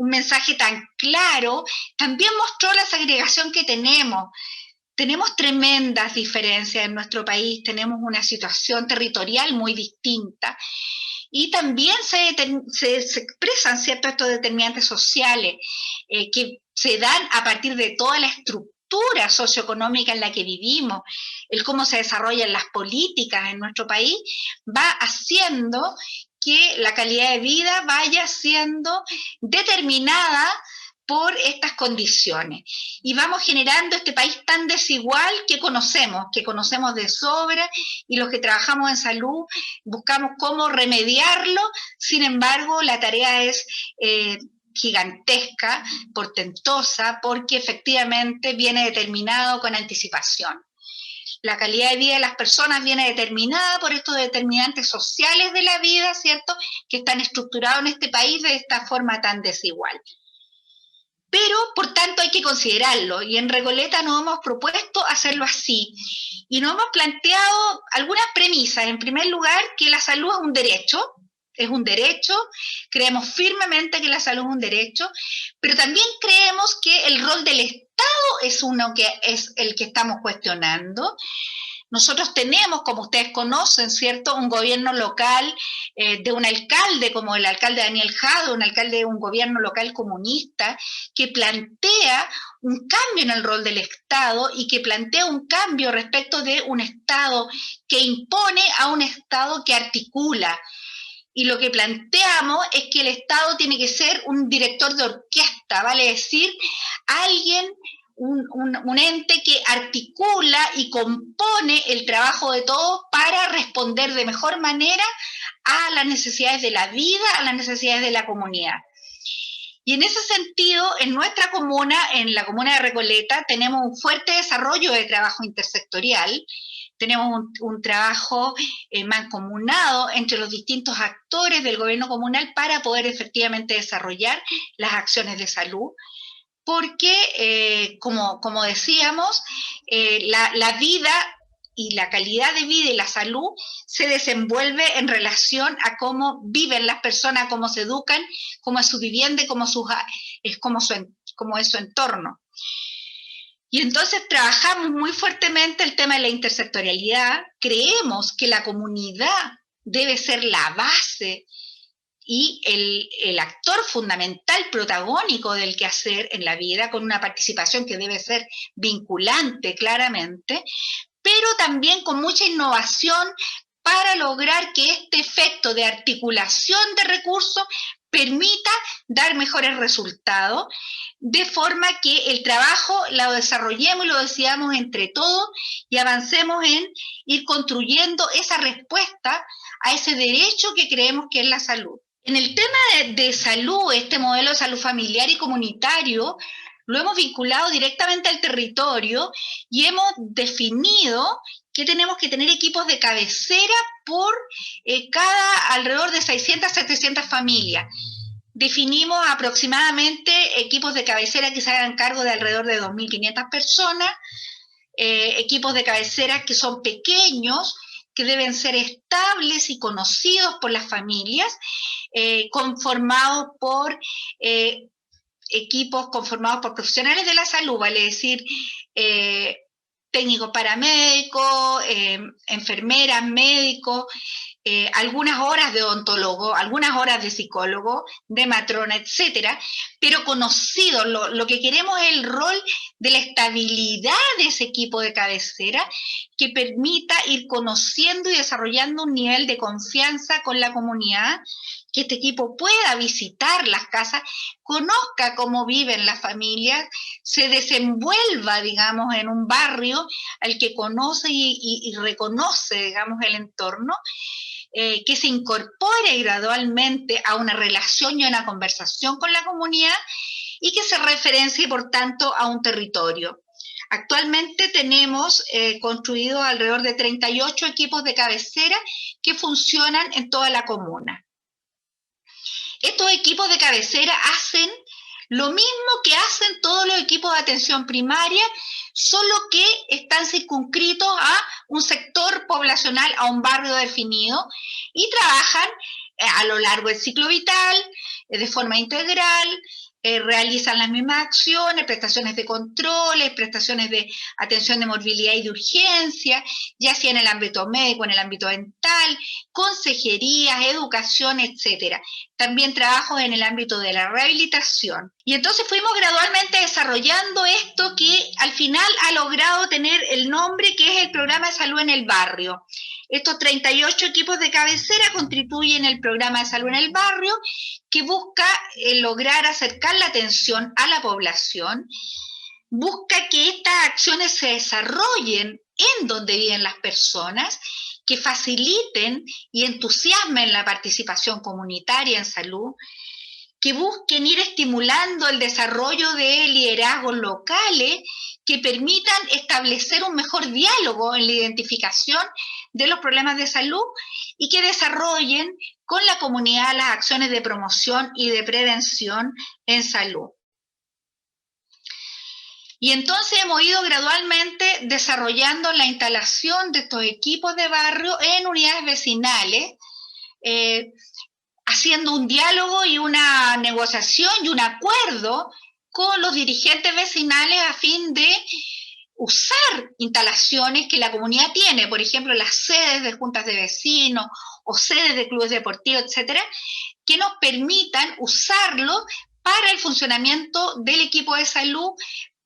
S4: mensaje tan claro, también mostró la segregación que tenemos. Tenemos tremendas diferencias en nuestro país, tenemos una situación territorial muy distinta, y también se expresan, ¿cierto?, estos determinantes sociales que se dan a partir de toda la estructura socioeconómica en la que vivimos, el cómo se desarrollan las políticas en nuestro país, va haciendo que la calidad de vida vaya siendo determinada por estas condiciones, y vamos generando este país tan desigual que conocemos de sobra, y los que trabajamos en salud buscamos cómo remediarlo. Sin embargo, la tarea es gigantesca, portentosa, porque efectivamente viene determinado con anticipación. La calidad de vida de las personas viene determinada por estos determinantes sociales de la vida, ¿cierto?, que están estructurados en este país de esta forma tan desigual. Pero, por tanto, hay que considerarlo, y en Recoleta nos hemos propuesto hacerlo así, y nos hemos planteado algunas premisas. En primer lugar, que la salud es un derecho, creemos firmemente que la salud es un derecho, pero también creemos que el rol del Estado es uno que es el que estamos cuestionando. Nosotros tenemos, como ustedes conocen, ¿cierto?, un gobierno local de un alcalde, como el alcalde Daniel Jadwe, un alcalde de un gobierno local comunista, que plantea un cambio en el rol del Estado, y que plantea un cambio respecto de un Estado que impone a un Estado que articula. Y lo que planteamos es que el Estado tiene que ser un director de orquesta, vale decir, alguien, un ente que articula y compone el trabajo de todos para responder de mejor manera a las necesidades de la vida, a las necesidades de la comunidad. Y en ese sentido, en nuestra comuna, en la comuna de Recoleta, tenemos un fuerte desarrollo de trabajo intersectorial. Tenemos un trabajo mancomunado entre los distintos actores del gobierno comunal para poder efectivamente desarrollar las acciones de salud, porque, como decíamos, la vida y la calidad de vida y la salud se desenvuelve en relación a cómo viven las personas, cómo se educan, cómo es su vivienda y cómo es su entorno. Y entonces trabajamos muy fuertemente el tema de la intersectorialidad. Creemos que la comunidad debe ser la base y el actor fundamental, protagónico del quehacer en la vida, con una participación que debe ser vinculante claramente, pero también con mucha innovación para lograr que este efecto de articulación de recursos permita dar mejores resultados, de forma que el trabajo lo desarrollemos y lo decidamos entre todos, y avancemos en ir construyendo esa respuesta a ese derecho que creemos que es la salud. En el tema de salud, este modelo de salud familiar y comunitario, lo hemos vinculado directamente al territorio, y hemos definido que tenemos que tener equipos de cabecera por alrededor de 600, 700 familias. Definimos aproximadamente equipos de cabecera que se hagan cargo de alrededor de 2.500 personas, equipos de cabecera que son pequeños, que deben ser estables y conocidos por las familias, conformados por equipos conformados por profesionales de la salud, vale decir, técnicos paramédicos, enfermeras, médicos, algunas horas de odontólogo, algunas horas de psicólogo, de matrona, etcétera, pero conocidos. Lo que queremos es el rol de la estabilidad de ese equipo de cabecera, que permita ir conociendo y desarrollando un nivel de confianza con la comunidad, que este equipo pueda visitar las casas, conozca cómo viven las familias, se desenvuelva, digamos, en un barrio al que conoce y reconoce, digamos, el entorno, que se incorpore gradualmente a una relación y a una conversación con la comunidad, y que se referencie, por tanto, a un territorio. Actualmente tenemos construidos alrededor de 38 equipos de cabecera que funcionan en toda la comuna. Estos equipos de cabecera hacen lo mismo que hacen todos los equipos de atención primaria, solo que están circunscritos a un sector poblacional, a un barrio definido, y trabajan a lo largo del ciclo vital, de forma integral, realizan las mismas acciones, prestaciones de controles, prestaciones de atención de morbilidad y de urgencia, ya sea en el ámbito médico, en el ámbito dental, consejerías, educación, etcétera. También trabajos en el ámbito de la rehabilitación. Y entonces fuimos gradualmente desarrollando esto que al final ha logrado tener el nombre que es el Programa de Salud en el Barrio. Estos 38 equipos de cabecera constituyen el Programa de Salud en el Barrio, que busca lograr acercar la atención a la población, busca que estas acciones se desarrollen en donde viven las personas, que faciliten y entusiasmen la participación comunitaria en salud, que busquen ir estimulando el desarrollo de liderazgos locales que permitan establecer un mejor diálogo en la identificación de los problemas de salud y que desarrollen con la comunidad las acciones de promoción y de prevención en salud. Y entonces hemos ido gradualmente desarrollando la instalación de estos equipos de barrio en unidades vecinales, haciendo un diálogo y una negociación y un acuerdo con los dirigentes vecinales a fin de usar instalaciones que la comunidad tiene, por ejemplo, las sedes de juntas de vecinos o sedes de clubes deportivos, etcétera, que nos permitan usarlo para el funcionamiento del equipo de salud,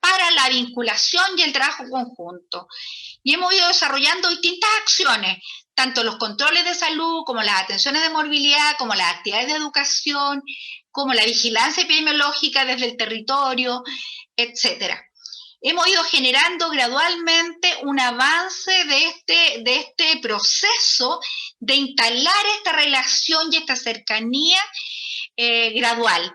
S4: para la vinculación y el trabajo conjunto. Y hemos ido desarrollando distintas acciones, tanto los controles de salud, como las atenciones de morbilidad, como las actividades de educación, como la vigilancia epidemiológica desde el territorio, etcétera. Hemos ido generando gradualmente un avance de este proceso de instalar esta relación y esta cercanía gradual.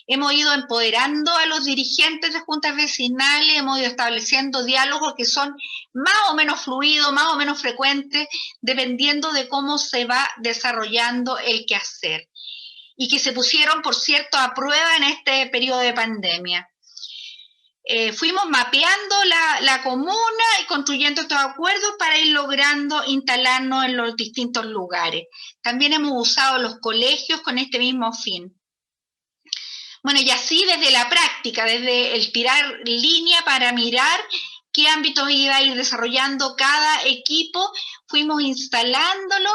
S4: Hemos ido empoderando a los dirigentes de juntas vecinales, hemos ido estableciendo diálogos que son más o menos fluidos, más o menos frecuentes, dependiendo de cómo se va desarrollando el quehacer. Y que se pusieron, por cierto, a prueba en este periodo de pandemia. Fuimos mapeando la comuna y construyendo estos acuerdos para ir logrando instalarnos en los distintos lugares. También hemos usado los colegios con este mismo fin. Bueno, y así desde la práctica, desde el tirar línea para mirar qué ámbitos iba a ir desarrollando cada equipo, fuimos instalándolo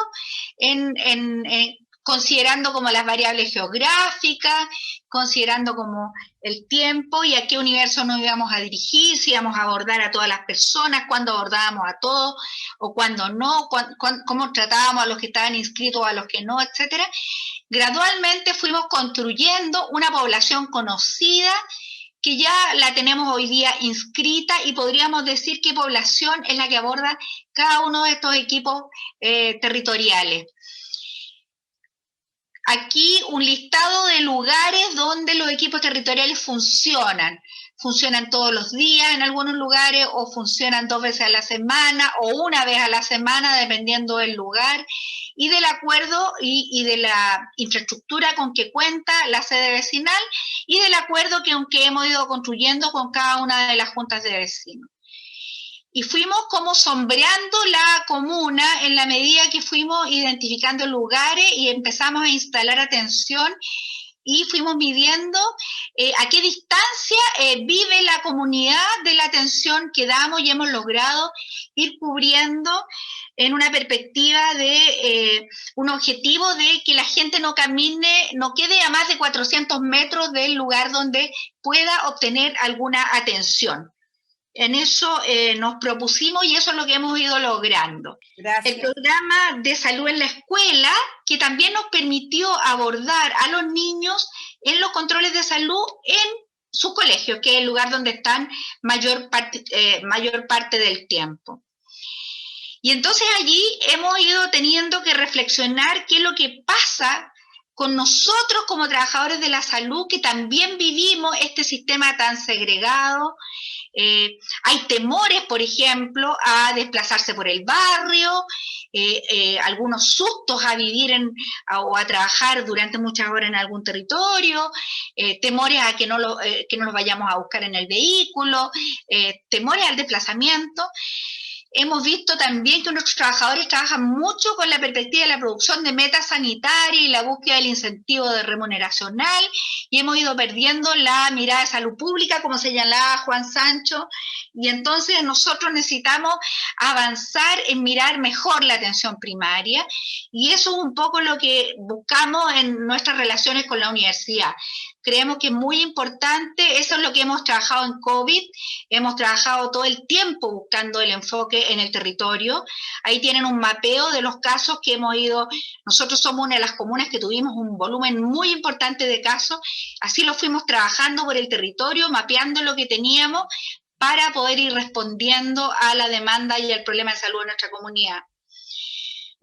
S4: considerando como las variables geográficas, considerando como el tiempo y a qué universo nos íbamos a dirigir, si íbamos a abordar a todas las personas, cuándo abordábamos a todos o cuándo no, cómo tratábamos a los que estaban inscritos o a los que no, etcétera. Gradualmente fuimos construyendo una población conocida que ya la tenemos hoy día inscrita y podríamos decir qué población es la que aborda cada uno de estos equipos territoriales. Aquí un listado de lugares donde los equipos territoriales funcionan. Funcionan todos los días en algunos lugares o funcionan 2 veces a la semana o 1 vez a la semana, dependiendo del lugar y del acuerdo y de la infraestructura con que cuenta la sede vecinal y del acuerdo que hemos ido construyendo con cada una de las juntas de vecinos. Y fuimos como sombreando la comuna en la medida que fuimos identificando lugares y empezamos a instalar atención y fuimos midiendo a qué distancia vive la comunidad de la atención que damos y hemos logrado ir cubriendo en una perspectiva de un objetivo de que la gente no quede a más de 400 metros del lugar donde pueda obtener alguna atención. En eso nos propusimos y eso es lo que hemos ido logrando.
S5: Gracias.
S4: El programa de salud en la escuela, que también nos permitió abordar a los niños en los controles de salud en sus colegios, que es el lugar donde están mayor parte del tiempo. Y entonces allí hemos ido teniendo que reflexionar qué es lo que pasa con nosotros como trabajadores de la salud, que también vivimos este sistema tan segregado, Hay temores, por ejemplo, a desplazarse por el barrio, algunos sustos a vivir o a trabajar durante muchas horas en algún territorio, temores a que no los vayamos a buscar en el vehículo, temores al desplazamiento. Hemos visto también que nuestros trabajadores trabajan mucho con la perspectiva de la producción de metas sanitarias y la búsqueda del incentivo de remuneracional, y hemos ido perdiendo la mirada de salud pública, como señalaba Juan Sancho, y entonces nosotros necesitamos avanzar en mirar mejor la atención primaria, y eso es un poco lo que buscamos en nuestras relaciones con la universidad. Creemos que es muy importante, eso es lo que hemos trabajado en COVID, hemos trabajado todo el tiempo buscando el enfoque en el territorio. Ahí tienen un mapeo de los casos que hemos ido, nosotros somos una de las comunas que tuvimos un volumen muy importante de casos, así lo fuimos trabajando por el territorio, mapeando lo que teníamos para poder ir respondiendo a la demanda y al problema de salud de nuestra comunidad.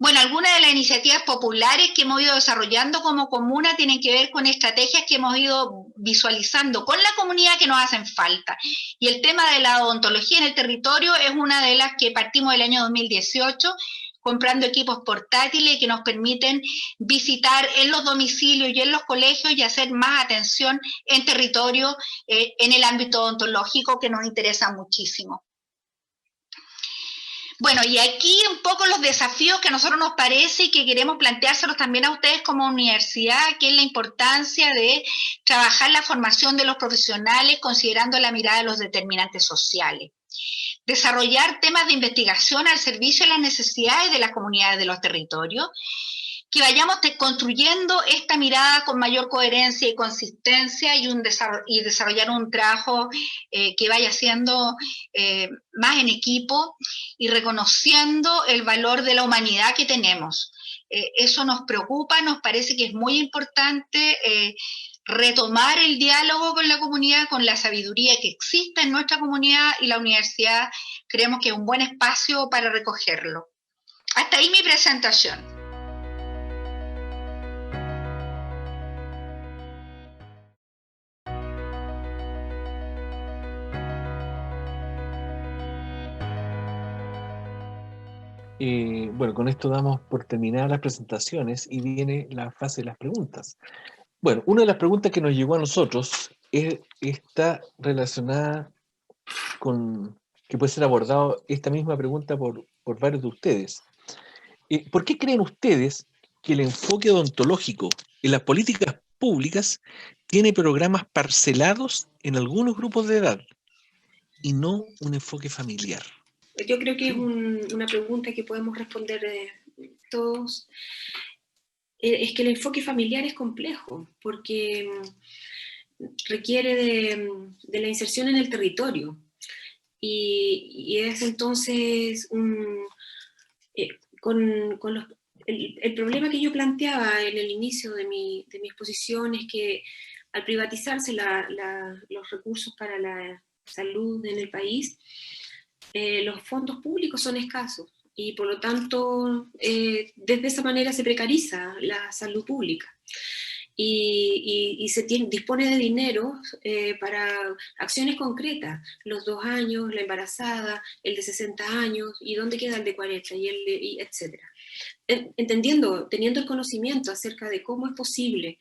S4: Bueno, algunas de las iniciativas populares que hemos ido desarrollando como comuna tienen que ver con estrategias que hemos ido visualizando con la comunidad que nos hacen falta. Y el tema de la odontología en el territorio es una de las que partimos el año 2018, comprando equipos portátiles que nos permiten visitar en los domicilios y en los colegios y hacer más atención en territorio en el ámbito odontológico, que nos interesa muchísimo. Bueno, y aquí un poco los desafíos que a nosotros nos parece y que queremos planteárselos también a ustedes como universidad, que es la importancia de trabajar la formación de los profesionales considerando la mirada de los determinantes sociales. Desarrollar temas de investigación al servicio de las necesidades de las comunidades de los territorios, que vayamos construyendo esta mirada con mayor coherencia y consistencia y desarrollar un trabajo que vaya siendo más en equipo y reconociendo el valor de la humanidad que tenemos. Eso nos preocupa, nos parece que es muy importante retomar el diálogo con la comunidad, con la sabiduría que existe en nuestra comunidad, y la universidad creemos que es un buen espacio para recogerlo. Hasta ahí mi presentación.
S5: Bueno, con esto damos por terminadas las presentaciones y viene la fase de las preguntas. Bueno, una de las preguntas que nos llegó a nosotros está relacionada con, que puede ser abordado esta misma pregunta por varios de ustedes. ¿Por qué creen ustedes que el enfoque odontológico en las políticas públicas tiene programas parcelados en algunos grupos de edad y no un enfoque familiar?
S2: Yo creo que es una pregunta que podemos responder todos. Es que el enfoque familiar es complejo, porque requiere de la inserción en el territorio. Y es entonces el problema que yo planteaba en el inicio de mi exposición es que al privatizarse los recursos para la salud en el país, los fondos públicos son escasos y por lo tanto desde esa manera se precariza la salud pública y se dispone de dinero para acciones concretas, los 2 años, la embarazada, el de 60 años, y dónde queda el de 40, etcétera. Teniendo el conocimiento acerca de cómo es posible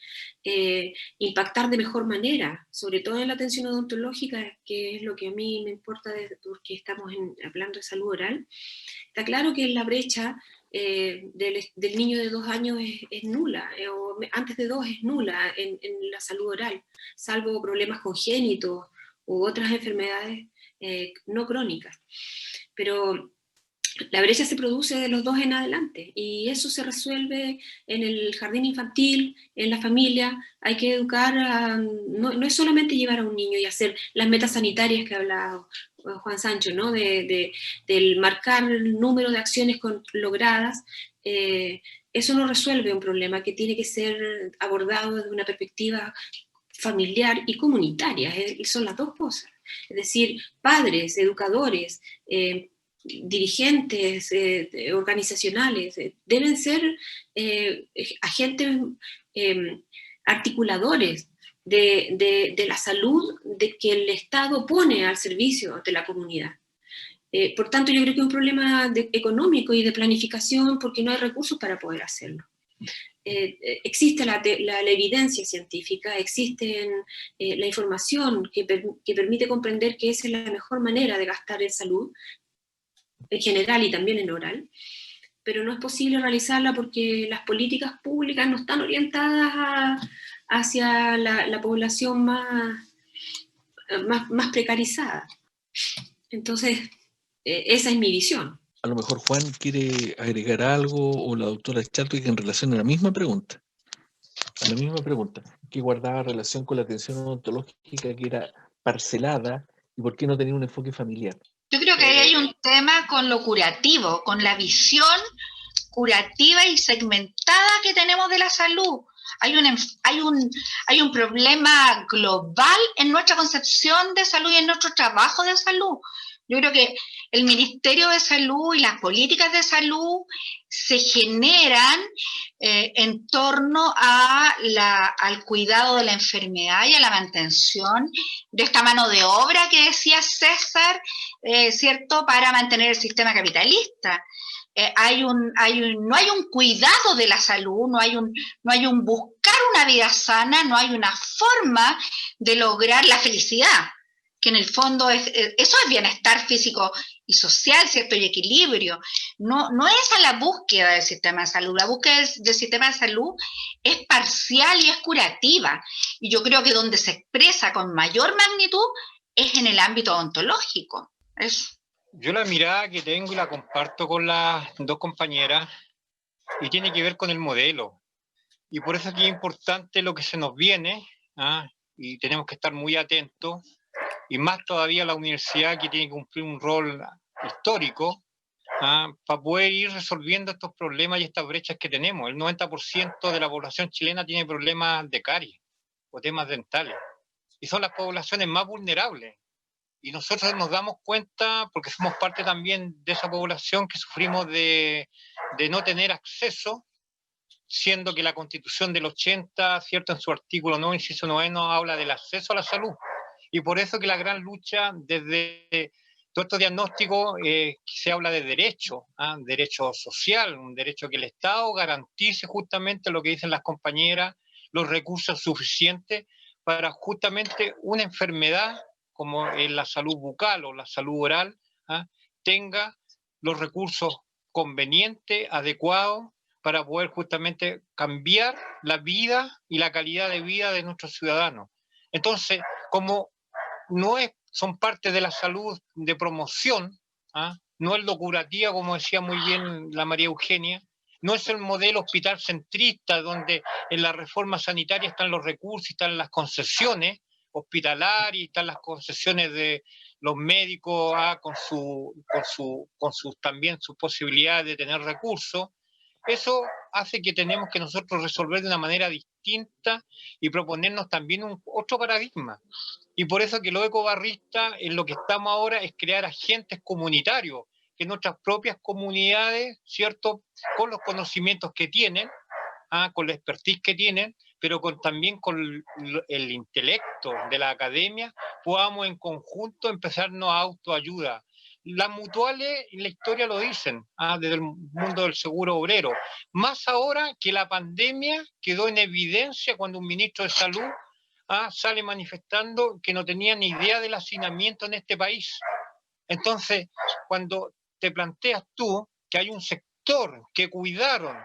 S2: impactar de mejor manera, sobre todo en la atención odontológica, que es lo que a mí me importa porque estamos hablando de salud oral, está claro que la brecha del niño de 2 años es nula, o antes de 2 es nula en la salud oral, salvo problemas congénitos u otras enfermedades no crónicas. Pero la brecha se produce de los 2 en adelante, y eso se resuelve en el jardín infantil, en la familia. Hay que educar, no es solamente llevar a un niño y hacer las metas sanitarias que hablaba Juan Sancho, ¿no? Del marcar el número de acciones logradas. Eso no resuelve un problema que tiene que ser abordado desde una perspectiva familiar y comunitaria. Son las 2 cosas. Es decir, padres, educadores, dirigentes organizacionales deben ser agentes articuladores de la salud que el Estado pone al servicio de la comunidad. Por tanto, yo creo que es un problema económico y de planificación porque no hay recursos para poder hacerlo. Existe la evidencia científica, existe la información que permite comprender que esa es la mejor manera de gastar en salud, en general y también en oral, pero no es posible realizarla porque las políticas públicas no están orientadas hacia la población más precarizada. Entonces, esa es mi visión.
S5: A lo mejor Juan quiere agregar algo, o la doctora Chadwick, en relación a la misma pregunta. Que guardaba relación con la atención odontológica, que era parcelada, y por qué no tenía un enfoque familiar.
S4: Yo creo que ahí hay un tema con lo curativo, con la visión curativa y segmentada que tenemos de la salud. Hay un problema global en nuestra concepción de salud y en nuestro trabajo de salud. Yo creo que el Ministerio de Salud y las políticas de salud se generan en torno al cuidado de la enfermedad y a la mantención de esta mano de obra que decía César, ¿cierto?, para mantener el sistema capitalista. No hay un cuidado de la salud, no hay un buscar una vida sana, no hay una forma de lograr la felicidad, que en el fondo eso es bienestar físico y social, ¿cierto?, y equilibrio. No es a la búsqueda del sistema de salud. La búsqueda del sistema de salud es parcial y es curativa. Y yo creo que donde se expresa con mayor magnitud es en el ámbito odontológico. Eso.
S3: Yo la mirada que tengo y la comparto con las dos compañeras y tiene que ver con el modelo. Y por eso aquí es importante lo que se nos viene, y tenemos que estar muy atentos, y más todavía la universidad, que tiene que cumplir un rol histórico para poder ir resolviendo estos problemas y estas brechas que tenemos. El 90% de la población chilena tiene problemas de caries o temas dentales, y son las poblaciones más vulnerables. Y nosotros nos damos cuenta, porque somos parte también de esa población, que sufrimos de no tener acceso, siendo que la Constitución del 80, ¿cierto?, en su artículo 9, inciso 9, habla del acceso a la salud. Y por eso que la gran lucha desde todo estos diagnósticos, se habla de derecho, derecho social, un derecho que el Estado garantice justamente lo que dicen las compañeras, los recursos suficientes para justamente una enfermedad como es la salud bucal o la salud oral, tenga los recursos convenientes, adecuados, para poder justamente cambiar la vida y la calidad de vida de nuestros ciudadanos. Entonces, como son parte de la salud de promoción, no es lo curativa, como decía muy bien la María Eugenia, no es el modelo hospital centrista, donde en la reforma sanitaria están los recursos, están las concesiones hospitalarias, están las concesiones de los médicos con también sus posibilidades de tener recursos. Eso hace que tenemos que nosotros resolver de una manera distinta y proponernos también otro paradigma. Y por eso que lo ecobarrista, en lo que estamos ahora, es crear agentes comunitarios, que nuestras propias comunidades, ¿cierto?, con los conocimientos que tienen, con la expertise que tienen, pero también con el intelecto de la academia, podamos en conjunto empezarnos a autoayuda. Las mutuales en la historia lo dicen, desde el mundo del seguro obrero. Más ahora que la pandemia quedó en evidencia cuando un ministro de salud sale manifestando que no tenía ni idea del hacinamiento en este país. Entonces, cuando te planteas tú que hay un sector que cuidaron,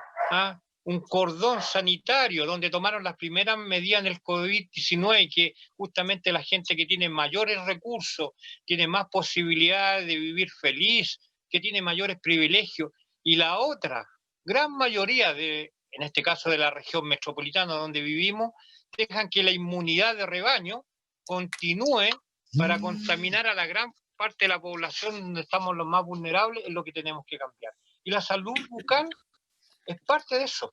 S3: un cordón sanitario donde tomaron las primeras medidas en el COVID-19, que justamente la gente que tiene mayores recursos, tiene más posibilidades de vivir feliz, que tiene mayores privilegios, y la otra gran mayoría en este caso de la región metropolitana donde vivimos, dejan que la inmunidad de rebaño continúe para contaminar a la gran parte de la población donde estamos los más vulnerables, es lo que tenemos que cambiar. Y la salud bucal es parte de eso,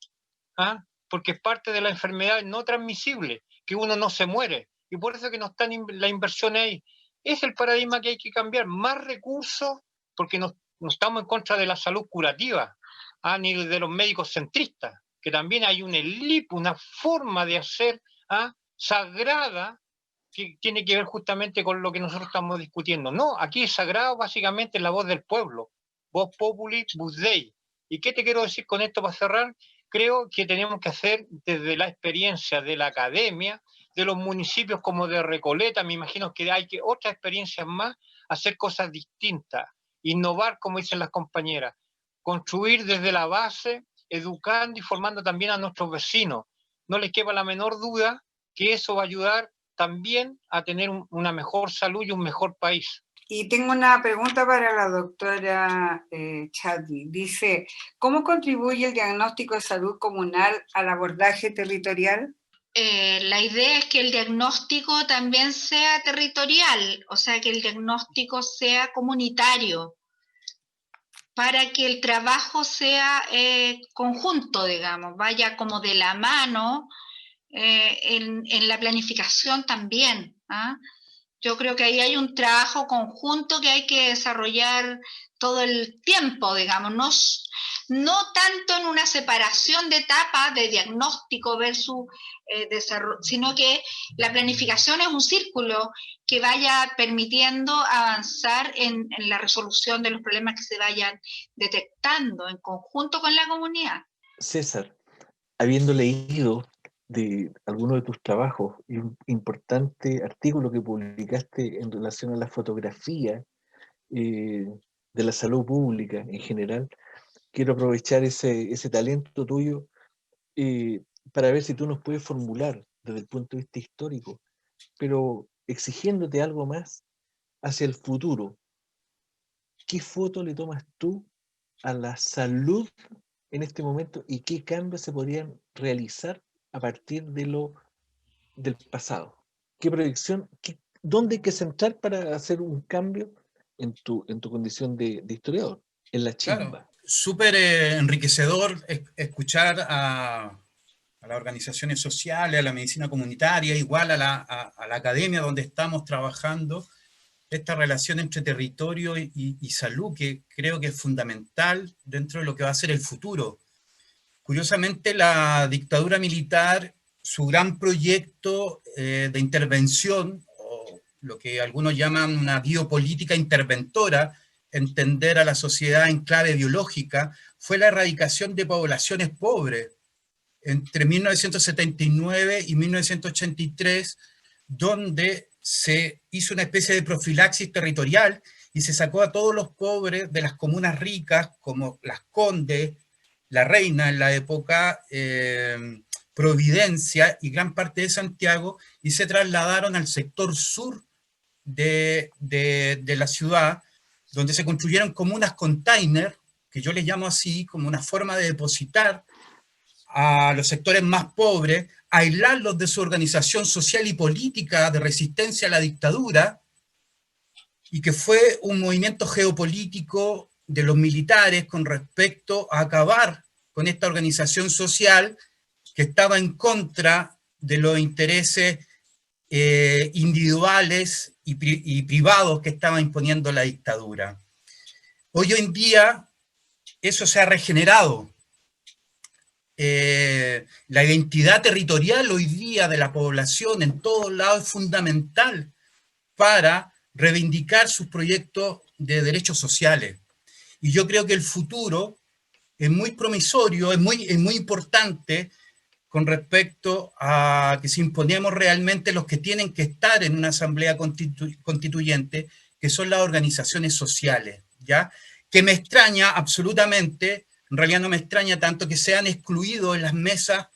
S3: porque es parte de la enfermedad no transmisible, que uno no se muere, y por eso que no están las inversiones ahí. Es el paradigma que hay que cambiar, más recursos, porque no estamos en contra de la salud curativa, ni de los médicos centristas, que también hay un elip, una forma de hacer sagrada que tiene que ver justamente con lo que nosotros estamos discutiendo. No, aquí es sagrado básicamente la voz del pueblo, voz populi, vox Dei. ¿Y qué te quiero decir con esto para cerrar? Creo que tenemos que hacer desde la experiencia de la academia, de los municipios como de Recoleta, me imagino que hay que otras experiencias más, hacer cosas distintas, innovar, como dicen las compañeras, construir desde la base, educando y formando también a nuestros vecinos. No les quepa la menor duda que eso va a ayudar también a tener una mejor salud y un mejor país.
S6: Y tengo una pregunta para la doctora Chadwi. Dice, ¿cómo contribuye el diagnóstico de salud comunal al abordaje territorial?
S4: La idea es que el diagnóstico también sea territorial, o sea, que el diagnóstico sea comunitario, para que el trabajo sea conjunto, digamos, vaya como de la mano en la planificación también. ¿Ah? Yo creo que ahí hay un trabajo conjunto que hay que desarrollar todo el tiempo, digamos, no tanto en una separación de etapas de diagnóstico versus desarrollo, sino que la planificación es un círculo que vaya permitiendo avanzar en la resolución de los problemas que se vayan detectando en conjunto con la comunidad.
S5: César, habiendo leído de alguno de tus trabajos y un importante artículo que publicaste en relación a la fotografía de la salud pública en general, quiero aprovechar ese talento tuyo para ver si tú nos puedes formular desde el punto de vista histórico, pero exigiéndote algo más hacia el futuro. ¿Qué foto le tomas tú a la salud en este momento y qué cambios se podrían realizar a partir del pasado? ¿Qué proyección? ¿Dónde hay que centrar para hacer un cambio en tu condición de historiador? En la chimba.
S1: Claro, súper enriquecedor escuchar a las organizaciones sociales, a la medicina comunitaria, igual a la academia donde estamos trabajando, esta relación entre territorio y salud, que creo que es fundamental dentro de lo que va a ser el futuro. Curiosamente, la dictadura militar, su gran proyecto de intervención, o lo que algunos llaman una biopolítica interventora, entender a la sociedad en clave biológica, fue la erradicación de poblaciones pobres. Entre 1979 y 1983, donde se hizo una especie de profilaxis territorial y se sacó a todos los pobres de las comunas ricas, como Las Condes, La Reina en la época, Providencia y gran parte de Santiago, y se trasladaron al sector sur de la ciudad, donde se construyeron comunas container, que yo les llamo así, como una forma de depositar a los sectores más pobres, aislarlos de su organización social y política de resistencia a la dictadura, y que fue un movimiento geopolítico de los militares con respecto a acabar con esta organización social que estaba en contra de los intereses individuales y privados que estaba imponiendo la dictadura. Hoy en día eso se ha regenerado. La identidad territorial hoy día de la población en todos lados es fundamental para reivindicar sus proyectos de derechos sociales. Y yo creo que el futuro es muy promisorio, es muy importante con respecto a que si imponemos realmente los que tienen que estar en una asamblea constituyente, que son las organizaciones sociales, ¿ya? Que me extraña absolutamente, en realidad no me extraña tanto que sean excluidos en las mesas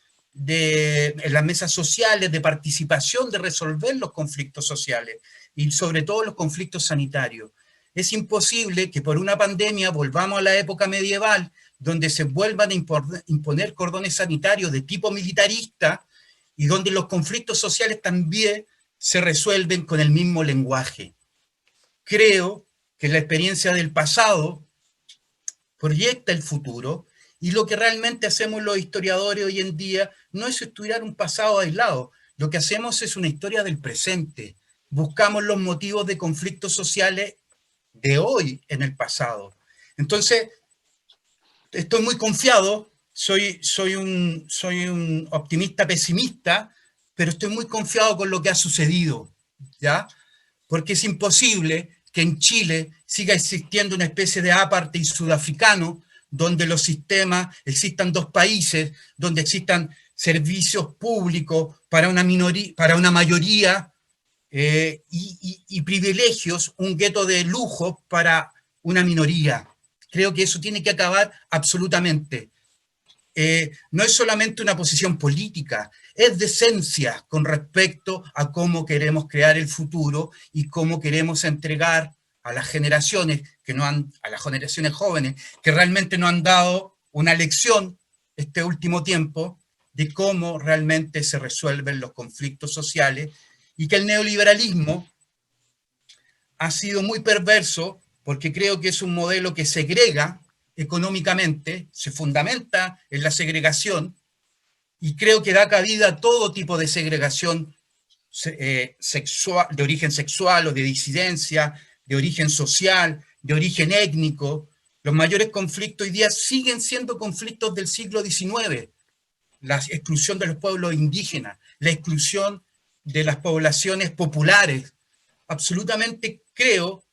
S1: sociales de participación, de resolver los conflictos sociales y sobre todo los conflictos sanitarios. Es imposible que por una pandemia volvamos a la época medieval, donde se vuelvan a imponer cordones sanitarios de tipo militarista y donde los conflictos sociales también se resuelven con el mismo lenguaje. Creo que la experiencia del pasado proyecta el futuro y lo que realmente hacemos los historiadores hoy en día no es estudiar un pasado aislado, lo que hacemos es una historia del presente. Buscamos los motivos de conflictos sociales de hoy en el pasado. Entonces, estoy muy confiado, soy un optimista pesimista, pero estoy muy confiado con lo que ha sucedido, ¿ya? Porque es imposible que en Chile siga existiendo una especie de apartheid sudafricano, donde los sistemas, existan dos países, donde existan servicios públicos para una minoría, para una mayoría, y privilegios, un gueto de lujo para una minoría. Creo que eso tiene que acabar absolutamente. No es solamente una posición política, es decencia con respecto a cómo queremos crear el futuro y cómo queremos entregar a las generaciones a las generaciones jóvenes que realmente no han dado una lección este último tiempo de cómo realmente se resuelven los conflictos sociales, y que el neoliberalismo ha sido muy perverso porque creo que es un modelo que segrega económicamente, se fundamenta en la segregación, y creo que da cabida a todo tipo de segregación sexual, de origen sexual o de disidencia, de origen social, de origen étnico. Los mayores conflictos hoy día siguen siendo conflictos del siglo XIX. La exclusión de los pueblos indígenas, la exclusión de las poblaciones populares. Absolutamente creo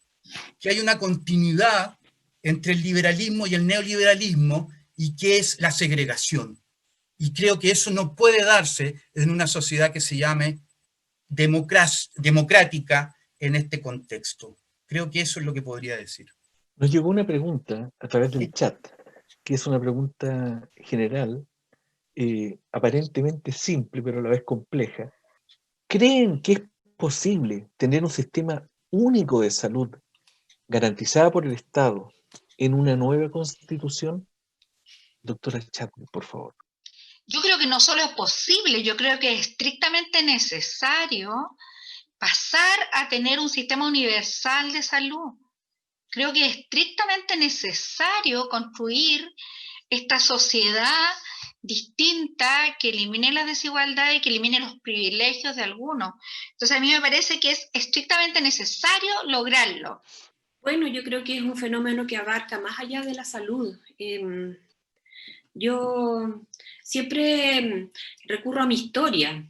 S1: que hay una continuidad entre el liberalismo y el neoliberalismo, y que es la segregación. Y creo que eso no puede darse en una sociedad que se llame democrática en este contexto. Creo que eso es lo que podría decir.
S5: Nos llegó una pregunta a través del chat, que es una pregunta general, aparentemente simple, pero a la vez compleja. ¿Creen que es posible tener un sistema único de salud garantizada por el Estado en una nueva constitución? Doctora Chadwick, por favor.
S4: Yo creo que no solo es posible, yo creo que es estrictamente necesario pasar a tener un sistema universal de salud. Creo que es estrictamente necesario construir esta sociedad distinta que elimine las desigualdades y que elimine los privilegios de algunos. Entonces a mí me parece que es estrictamente necesario lograrlo.
S2: Bueno, yo creo que es un fenómeno que abarca más allá de la salud. Yo siempre recurro a mi historia,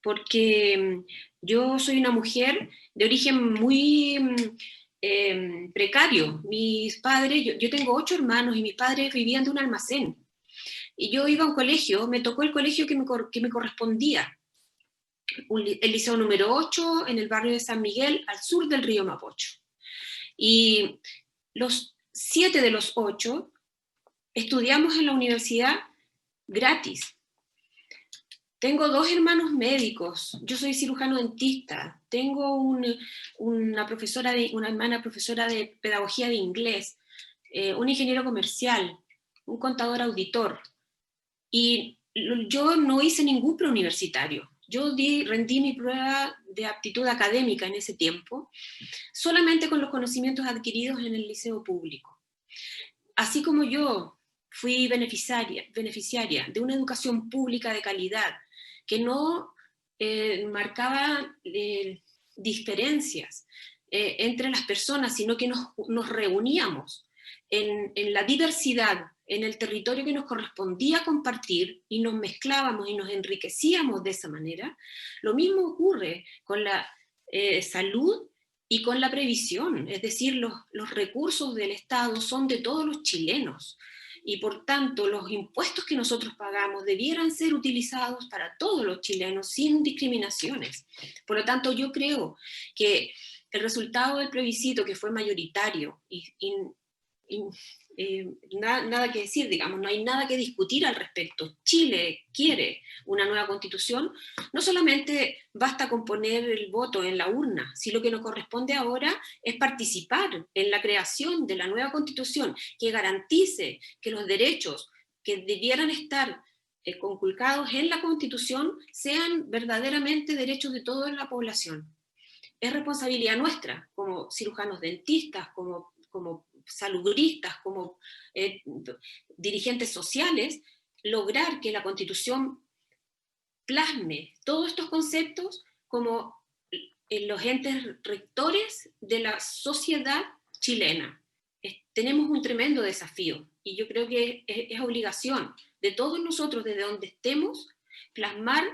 S2: porque yo soy una mujer de origen muy precario. Mis padres, yo tengo 8 hermanos y mis padres vivían de un almacén. Y yo iba a un colegio, me tocó el colegio que me correspondía, el liceo número 8 en el barrio de San Miguel, al sur del río Mapocho. Y los 7 de los 8 estudiamos en la universidad gratis. Tengo 2 hermanos médicos, yo soy cirujano dentista, tengo una hermana profesora de pedagogía de inglés, un ingeniero comercial, un contador auditor, y yo no hice ningún preuniversitario. Yo rendí mi prueba de aptitud académica en ese tiempo, solamente con los conocimientos adquiridos en el liceo público. Así como yo fui beneficiaria de una educación pública de calidad, que no marcaba diferencias entre las personas, sino que nos reuníamos en la diversidad, en el territorio que nos correspondía compartir, y nos mezclábamos y nos enriquecíamos de esa manera. Lo mismo ocurre con la salud y con la previsión, es decir, los recursos del Estado son de todos los chilenos, y por tanto los impuestos que nosotros pagamos debieran ser utilizados para todos los chilenos sin discriminaciones. Por lo tanto, yo creo que el resultado del plebiscito, que fue mayoritario, nada que decir, digamos, no hay nada que discutir al respecto. Chile quiere una nueva constitución, no solamente basta con poner el voto en la urna, sino lo que nos corresponde ahora es participar en la creación de la nueva constitución que garantice que los derechos que debieran estar conculcados en la constitución sean verdaderamente derechos de toda la población. Es responsabilidad nuestra, como cirujanos dentistas, como salubristas, como dirigentes sociales, lograr que la Constitución plasme todos estos conceptos como los entes rectores de la sociedad chilena. Tenemos un tremendo desafío, y yo creo que es obligación de todos nosotros, desde donde estemos, plasmar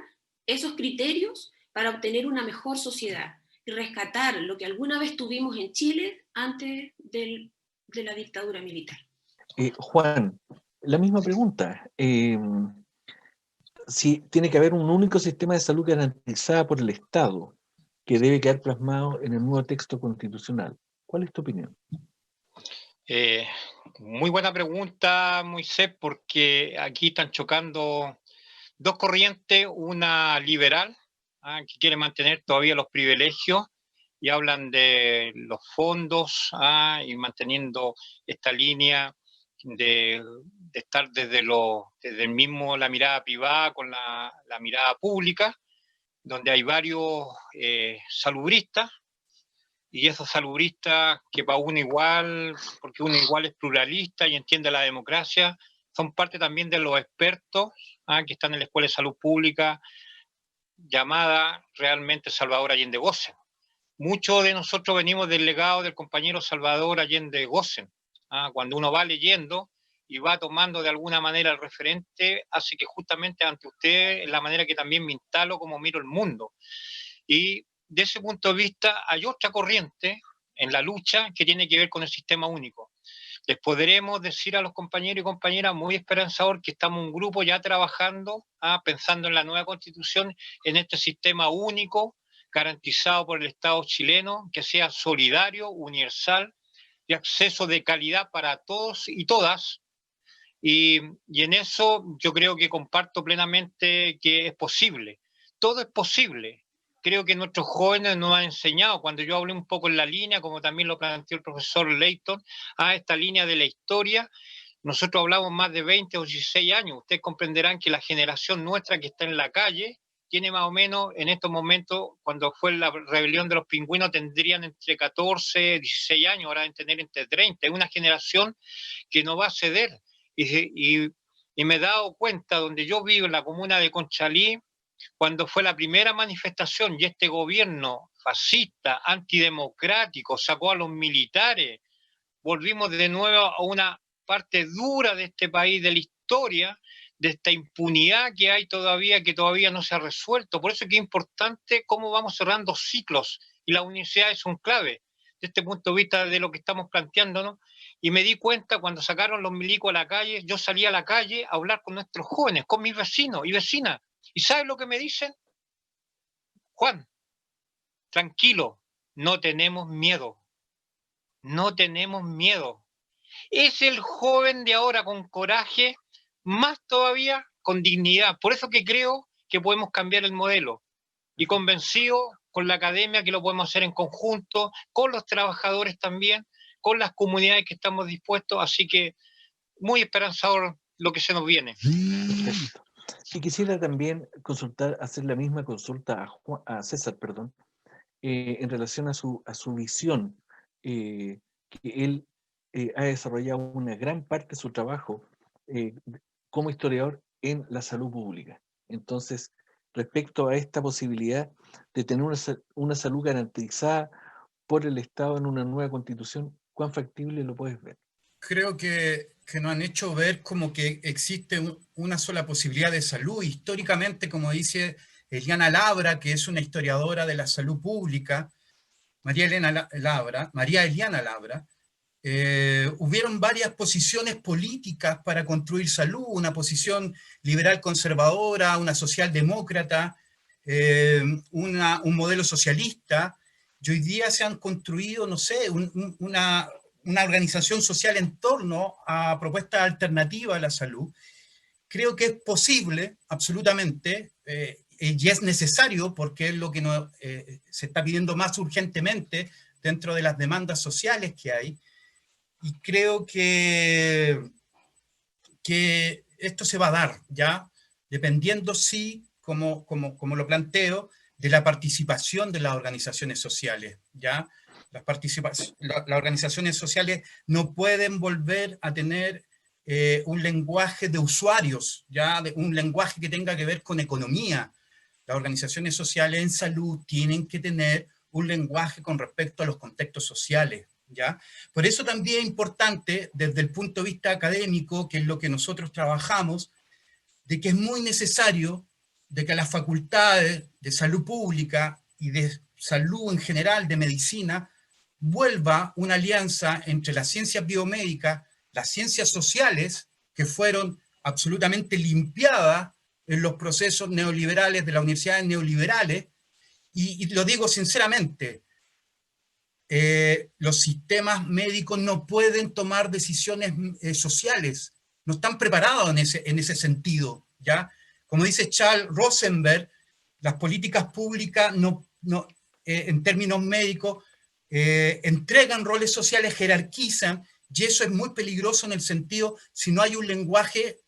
S2: esos criterios para obtener una mejor sociedad y rescatar lo que alguna vez tuvimos en Chile antes de la dictadura militar.
S5: Juan, la misma pregunta. Si tiene que haber un único sistema de salud garantizado por el Estado que debe quedar plasmado en el nuevo texto constitucional. ¿Cuál es tu opinión?
S3: Muy buena pregunta, Moisés, porque aquí están chocando dos corrientes, una liberal, que quiere mantener todavía los privilegios y hablan de los fondos y manteniendo esta línea de estar desde el mismo la mirada privada con la mirada pública, donde hay varios salubristas, y esos salubristas que para uno igual, porque uno igual es pluralista y entiende la democracia, son parte también de los expertos que están en la Escuela de Salud Pública, llamada realmente Salvador Allende Gossen. Muchos de nosotros venimos del legado del compañero Salvador Allende Gossen. Cuando uno va leyendo y va tomando de alguna manera el referente, hace que justamente ante usted la manera que también me instalo como miro el mundo. Y de ese punto de vista hay otra corriente en la lucha que tiene que ver con el sistema único. Les podremos decir a los compañeros y compañeras muy esperanzador que estamos un grupo ya trabajando, pensando en la nueva constitución, en este sistema único, garantizado por el Estado chileno, que sea solidario, universal, de acceso de calidad para todos y todas. Y en eso yo creo que comparto plenamente que es posible. Todo es posible. Creo que nuestros jóvenes nos han enseñado, cuando yo hablé un poco en la línea, como también lo planteó el profesor Leighton, esta línea de la historia, nosotros hablamos más de 20 o 16 años. Ustedes comprenderán que la generación nuestra que está en la calle tiene más o menos en estos momentos, cuando fue la rebelión de los pingüinos, tendrían entre 14, 16 años, ahora deben tener entre 30. Es una generación que no va a ceder. Y me he dado cuenta, donde yo vivo, en la comuna de Conchalí, cuando fue la primera manifestación y este gobierno fascista, antidemocrático, sacó a los militares, volvimos de nuevo a una parte dura de este país, de la historia, de esta impunidad que hay todavía, que todavía no se ha resuelto. Por eso es que es importante cómo vamos cerrando ciclos, y las universidades son clave de este punto de vista de lo que estamos planteándonos. Y me di cuenta cuando sacaron los milicos a la calle, yo salí a la calle a hablar con nuestros jóvenes, con mis vecinos y vecinas. ¿Y saben lo que me dicen? Juan, tranquilo, no tenemos miedo. No tenemos miedo. Es el joven de ahora con coraje, más todavía con dignidad. Por eso que creo que podemos cambiar el modelo. Y convencido con la academia que lo podemos hacer en conjunto, con los trabajadores también, con las comunidades que estamos dispuestos. Así que muy esperanzador lo que se nos viene.
S5: Perfecto. Y quisiera también hacer la misma consulta a César, en relación a su visión, que él ha desarrollado una gran parte de su trabajo como historiador en la salud pública. Entonces, respecto a esta posibilidad de tener una salud garantizada por el Estado en una nueva constitución, ¿cuán factible lo puedes ver?
S1: Creo que nos han hecho ver como que existe una sola posibilidad de salud. Históricamente, como dice Eliana Labra, que es una historiadora de la salud pública, María Eliana Labra, hubieron varias posiciones políticas para construir salud, una posición liberal conservadora, una socialdemócrata, un modelo socialista, y hoy día se han construido, no sé, una organización social en torno a propuestas alternativas a la salud. Creo que es posible, absolutamente, y es necesario porque es lo que se está pidiendo más urgentemente dentro de las demandas sociales que hay. Y creo que esto se va a dar, ¿ya? Dependiendo, sí, como lo planteo, de la participación de las organizaciones sociales, ¿ya? Las organizaciones sociales no pueden volver a tener un lenguaje de usuarios, ¿ya? Un lenguaje que tenga que ver con economía. Las organizaciones sociales en salud tienen que tener un lenguaje con respecto a los contextos sociales, ¿ya? Por eso también es importante, desde el punto de vista académico, que es lo que nosotros trabajamos, de que es muy necesario de que las facultades de salud pública y de salud en general, de medicina, vuelva una alianza entre las ciencias biomédicas, las ciencias sociales, que fueron absolutamente limpiadas en los procesos neoliberales de las universidades neoliberales, y lo digo sinceramente, los sistemas médicos no pueden tomar decisiones sociales, no están preparados en ese sentido, ¿ya? Como dice Charles Rosenberg, las políticas públicas en términos médicos entregan roles sociales, jerarquizan, y eso es muy peligroso en el sentido, si no hay un lenguaje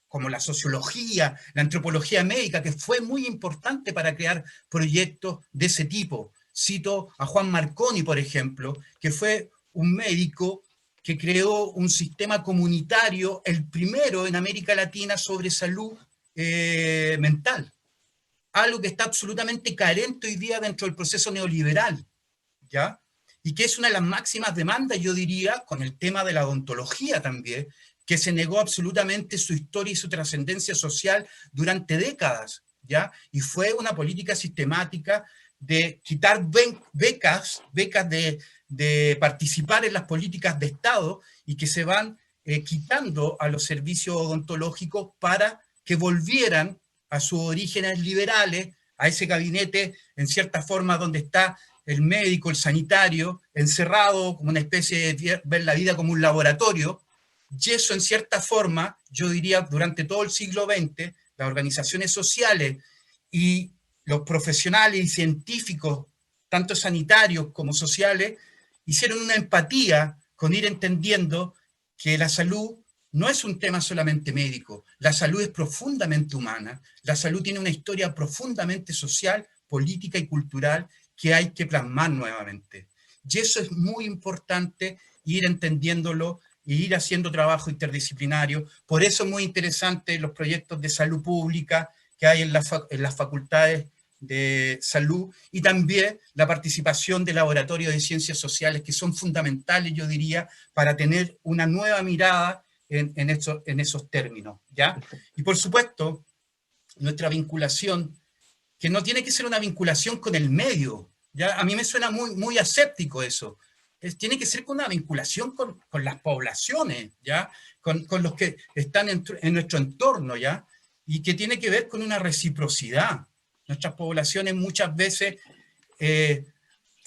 S1: como la sociología, la antropología médica, que fue muy importante para crear proyectos de ese tipo. Cito a Juan Marconi, por ejemplo, que fue un médico que creó un sistema comunitario, el primero en América Latina sobre salud mental. Algo que está absolutamente carente hoy día dentro del proceso neoliberal, ¿ya? Y que es una de las máximas demandas, yo diría, con el tema de la odontología también, que se negó absolutamente su historia y su trascendencia social durante décadas, ¿ya? Y fue una política sistemática de quitar becas de participar en las políticas de Estado y que se van quitando a los servicios odontológicos para que volvieran a sus orígenes liberales, a ese gabinete, en cierta forma, donde está el médico, el sanitario, encerrado como una especie de ver la vida como un laboratorio. Y eso, en cierta forma, yo diría, durante todo el siglo XX, las organizaciones sociales y los profesionales y científicos, tanto sanitarios como sociales, hicieron una empatía con ir entendiendo que la salud no es un tema solamente médico, la salud es profundamente humana, la salud tiene una historia profundamente social, política y cultural que hay que plasmar nuevamente. Y eso es muy importante, ir entendiéndolo e ir haciendo trabajo interdisciplinario. Por eso es muy interesante los proyectos de salud pública que hay en las facultades de salud, y también la participación de laboratorios de ciencias sociales que son fundamentales, yo diría, para tener una nueva mirada en esos términos, ¿ya? Y por supuesto, nuestra vinculación, que no tiene que ser una vinculación con el medio, ¿ya? A mí me suena muy aséptico eso. Tiene que ser con una vinculación con las poblaciones, ¿ya? Con los que están en nuestro entorno, ¿ya? Y que tiene que ver con una reciprocidad. Nuestras poblaciones muchas veces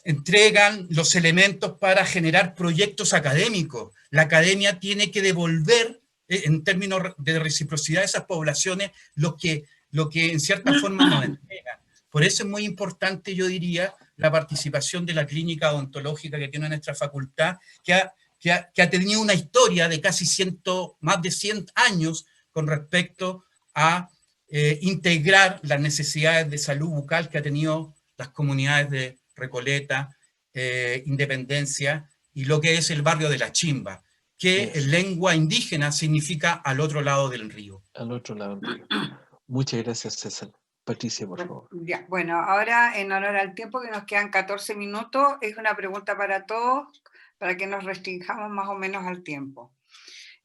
S1: entregan los elementos para generar proyectos académicos. La academia tiene que devolver, en términos de reciprocidad, a esas poblaciones lo que en cierta forma nos entregan. Por eso es muy importante, yo diría, la participación de la clínica odontológica que tiene nuestra facultad, que ha tenido una historia de casi más de 100 años con respecto a integrar las necesidades de salud bucal que ha tenido las comunidades de Recoleta, Independencia y lo que es el barrio de La Chimba, que en lengua indígena significa al otro lado del río.
S5: Al otro lado del río. Muchas gracias, César. Patricia, por favor.
S6: Ya, bueno, ahora en honor al tiempo, que nos quedan 14 minutos, es una pregunta para todos, para que nos restringamos más o menos al tiempo.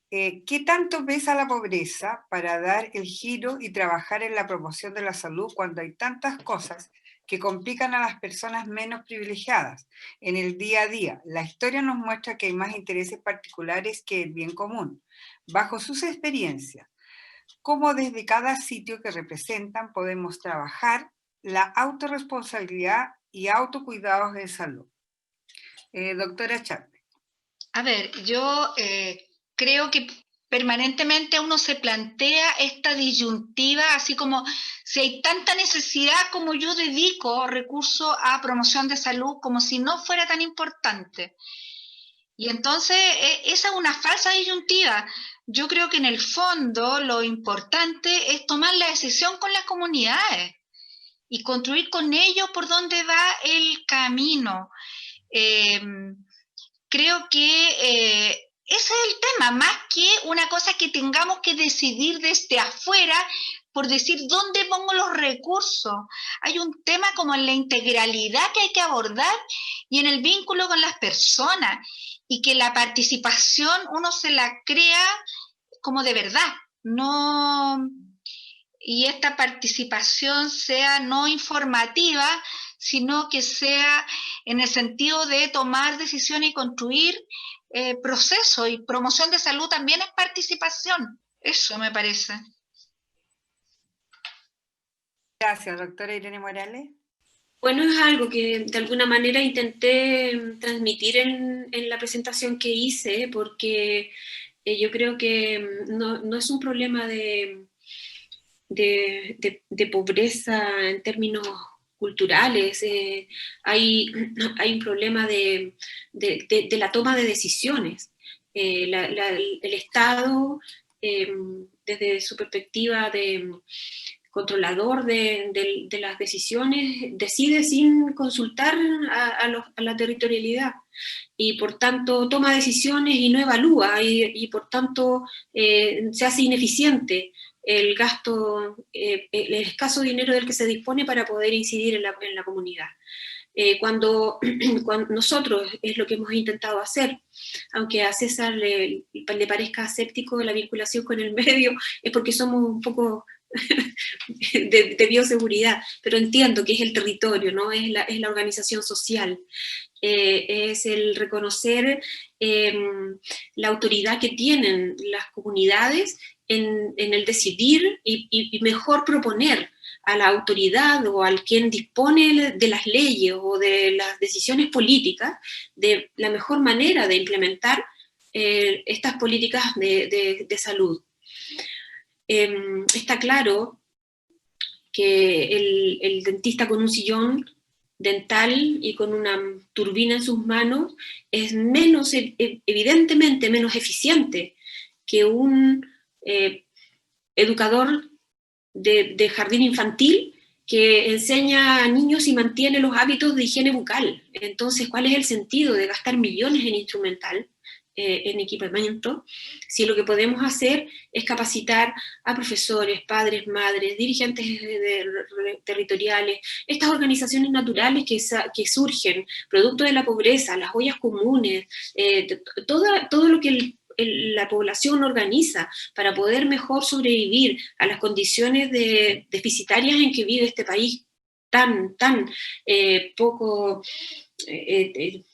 S6: ¿Qué tanto pesa la pobreza para dar el giro y trabajar en la promoción de la salud cuando hay tantas cosas que complican a las personas menos privilegiadas en el día a día? La historia nos muestra que hay más intereses particulares que el bien común. Bajo sus experiencias, ¿cómo desde cada sitio que representan podemos trabajar la autorresponsabilidad y autocuidados de salud? Doctora Chapman.
S4: A ver, yo creo que permanentemente uno se plantea esta disyuntiva, así como si hay tanta necesidad como yo dedico recursos a promoción de salud, como si no fuera tan importante. Y entonces esa es una falsa disyuntiva. Yo creo que en el fondo lo importante es tomar la decisión con las comunidades y construir con ellos por dónde va el camino. Creo que ese es el tema, más que una cosa que tengamos que decidir desde afuera por decir dónde pongo los recursos. Hay un tema como en la integralidad que hay que abordar y en el vínculo con las personas, y que la participación uno se la crea como de verdad, no y esta participación sea no informativa, sino que sea en el sentido de tomar decisiones y construir procesos, y promoción de salud también es participación. Eso me parece.
S6: Gracias, doctora Irene Morales.
S2: Bueno, es algo que de alguna manera intenté transmitir en la presentación que hice, porque yo creo que no es un problema de pobreza en términos culturales, hay un problema de la toma de decisiones. El Estado, desde su perspectiva de controlador de las decisiones, decide sin consultar a la territorialidad, y por tanto toma decisiones y no evalúa, y por tanto se hace ineficiente el gasto, el escaso dinero del que se dispone para poder incidir en la comunidad. Cuando nosotros es lo que hemos intentado hacer, aunque a César le parezca escéptico la vinculación con el medio, es porque somos un poco de bioseguridad, pero entiendo que es el territorio, ¿no? Es la organización social, es el reconocer la autoridad que tienen las comunidades en el decidir y mejor proponer a la autoridad o al quien dispone de las leyes o de las decisiones políticas de la mejor manera de implementar estas políticas de salud. Está claro que el dentista con un sillón dental y con una turbina en sus manos es evidentemente menos eficiente que un educador de jardín infantil que enseña a niños y mantiene los hábitos de higiene bucal. Entonces, ¿cuál es el sentido de gastar millones en instrumental, en equipamiento, si lo que podemos hacer es capacitar a profesores, padres, madres, dirigentes territoriales, estas organizaciones naturales que surgen, producto de la pobreza, las ollas comunes, todo lo que la población organiza para poder mejor sobrevivir a las condiciones deficitarias en que vive este país tan poco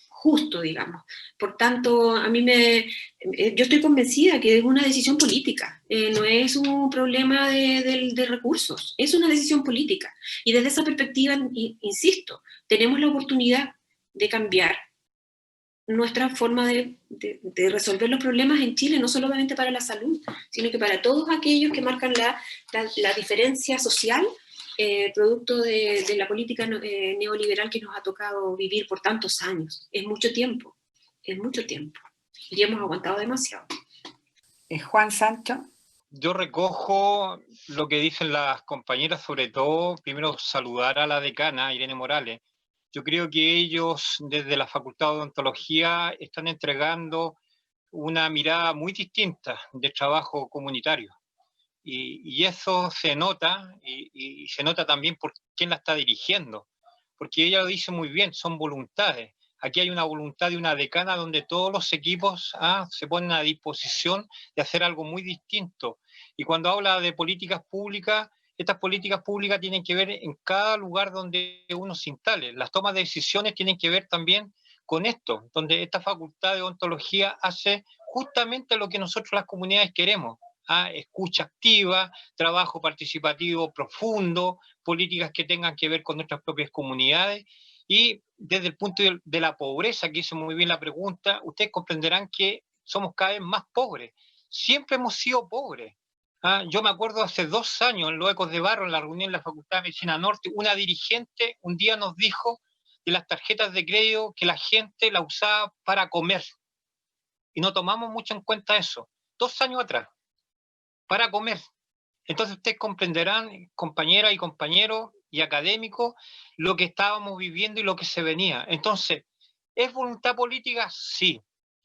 S2: justo, digamos. Por tanto, yo estoy convencida que es una decisión política, no es un problema de recursos, es una decisión política. Y desde esa perspectiva, insisto, tenemos la oportunidad de cambiar nuestra forma de resolver los problemas en Chile, no solamente para la salud, sino que para todos aquellos que marcan la diferencia social, producto de la política neoliberal que nos ha tocado vivir por tantos años. Es mucho tiempo, y hemos aguantado demasiado.
S6: Juan Sancho.
S3: Yo recojo lo que dicen las compañeras, sobre todo, primero saludar a la decana, Irene Morales. Yo creo que ellos, desde la Facultad de Odontología, están entregando una mirada muy distinta de trabajo comunitario. Y eso se nota, y se nota también por quién la está dirigiendo. Porque ella lo dice muy bien, son voluntades. Aquí hay una voluntad de una decana donde todos los equipos se ponen a disposición de hacer algo muy distinto. Y cuando habla de políticas públicas, estas políticas públicas tienen que ver en cada lugar donde uno se instale. Las tomas de decisiones tienen que ver también con esto, donde esta facultad de odontología hace justamente lo que nosotros las comunidades queremos. Escucha activa, trabajo participativo profundo, políticas que tengan que ver con nuestras propias comunidades. Y desde el punto de la pobreza, que hizo muy bien la pregunta, ustedes comprenderán que somos cada vez más pobres. Siempre hemos sido pobres. Yo me acuerdo hace 2 años, en los Ecos de Barro, en la reunión de la Facultad de Medicina Norte, una dirigente un día nos dijo de las tarjetas de crédito que la gente la usaba para comer. Y no tomamos mucho en cuenta eso. 2 años atrás, para comer. Entonces ustedes comprenderán, compañeras y compañeros y académicos, lo que estábamos viviendo y lo que se venía. Entonces, ¿es voluntad política? Sí.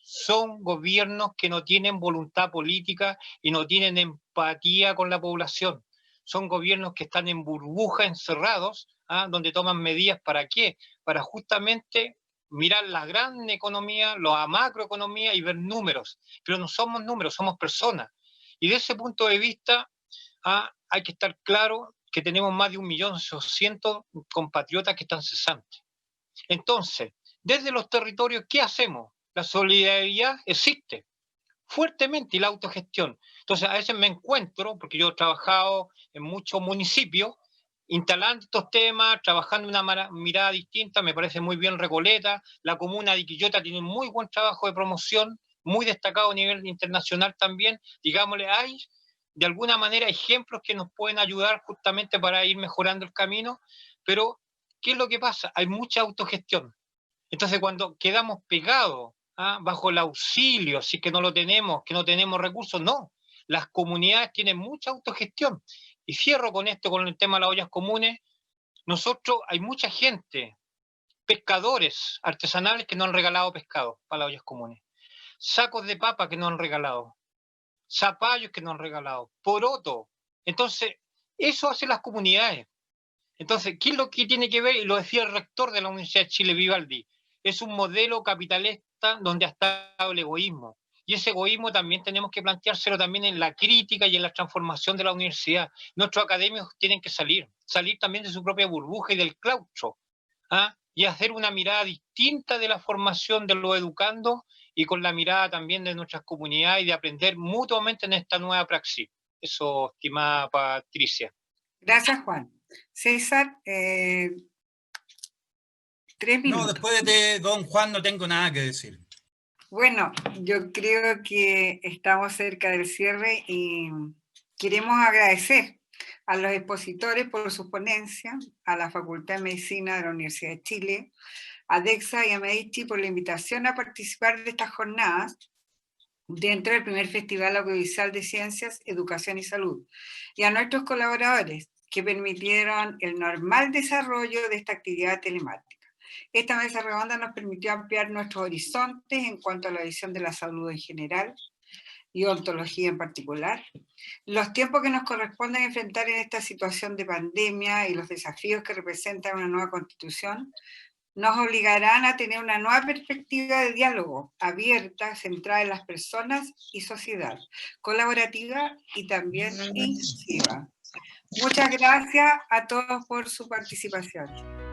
S3: Son gobiernos que no tienen voluntad política y no tienen empatía con la población. Son gobiernos que están en burbuja, encerrados, donde toman medidas ¿para qué? Para justamente mirar la gran economía, la macroeconomía y ver números. Pero no somos números, somos personas. Y de ese punto de vista, hay que estar claro que tenemos más de 1.800.000 compatriotas que están cesantes. Entonces, desde los territorios, ¿qué hacemos? La solidaridad existe fuertemente y la autogestión. Entonces, a veces me encuentro, porque yo he trabajado en muchos municipios, instalando estos temas, trabajando una mirada distinta, me parece muy bien Recoleta, la comuna de Quillota tiene un muy buen trabajo de promoción, muy destacado a nivel internacional también, digámosle, hay de alguna manera ejemplos que nos pueden ayudar justamente para ir mejorando el camino, pero ¿qué es lo que pasa? Hay mucha autogestión. Entonces, cuando quedamos pegados bajo el auxilio, si que no lo tenemos, que no tenemos recursos, no. Las comunidades tienen mucha autogestión. Y cierro con esto, con el tema de las ollas comunes. Nosotros, hay mucha gente, pescadores artesanales que nos han regalado pescado para las ollas comunes. Sacos de papa que nos han regalado. Zapallos que nos han regalado. Poroto. Entonces, eso hacen las comunidades. Entonces, ¿qué es lo que tiene que ver? Y lo decía el rector de la Universidad de Chile, Vivaldi. Es un modelo capitalista donde ha estado el egoísmo. Y ese egoísmo también tenemos que planteárselo también en la crítica y en la transformación de la universidad. Nuestros académicos tienen que salir también de su propia burbuja y del claustro, y hacer una mirada distinta de la formación de los educandos y con la mirada también de nuestras comunidades y de aprender mutuamente en esta nueva praxis. Eso, estimada Patricia.
S6: Gracias, Juan. César, 3 minutos.
S1: No, después de don Juan no tengo nada que decir.
S6: Bueno, yo creo que estamos cerca del cierre y queremos agradecer a los expositores por su ponencia, a la Facultad de Medicina de la Universidad de Chile, a DEXA y a Medici por la invitación a participar de estas jornadas dentro del primer Festival Audiovisual de Ciencias, Educación y Salud, y a nuestros colaboradores que permitieron el normal desarrollo de esta actividad telemática. Esta mesa redonda nos permitió ampliar nuestros horizontes en cuanto a la visión de la salud en general y ontología en particular, los tiempos que nos corresponden enfrentar en esta situación de pandemia y los desafíos que representa una nueva constitución, nos obligarán a tener una nueva perspectiva de diálogo, abierta, centrada en las personas y sociedad, colaborativa y también inclusiva. Muchas gracias a todos por su participación.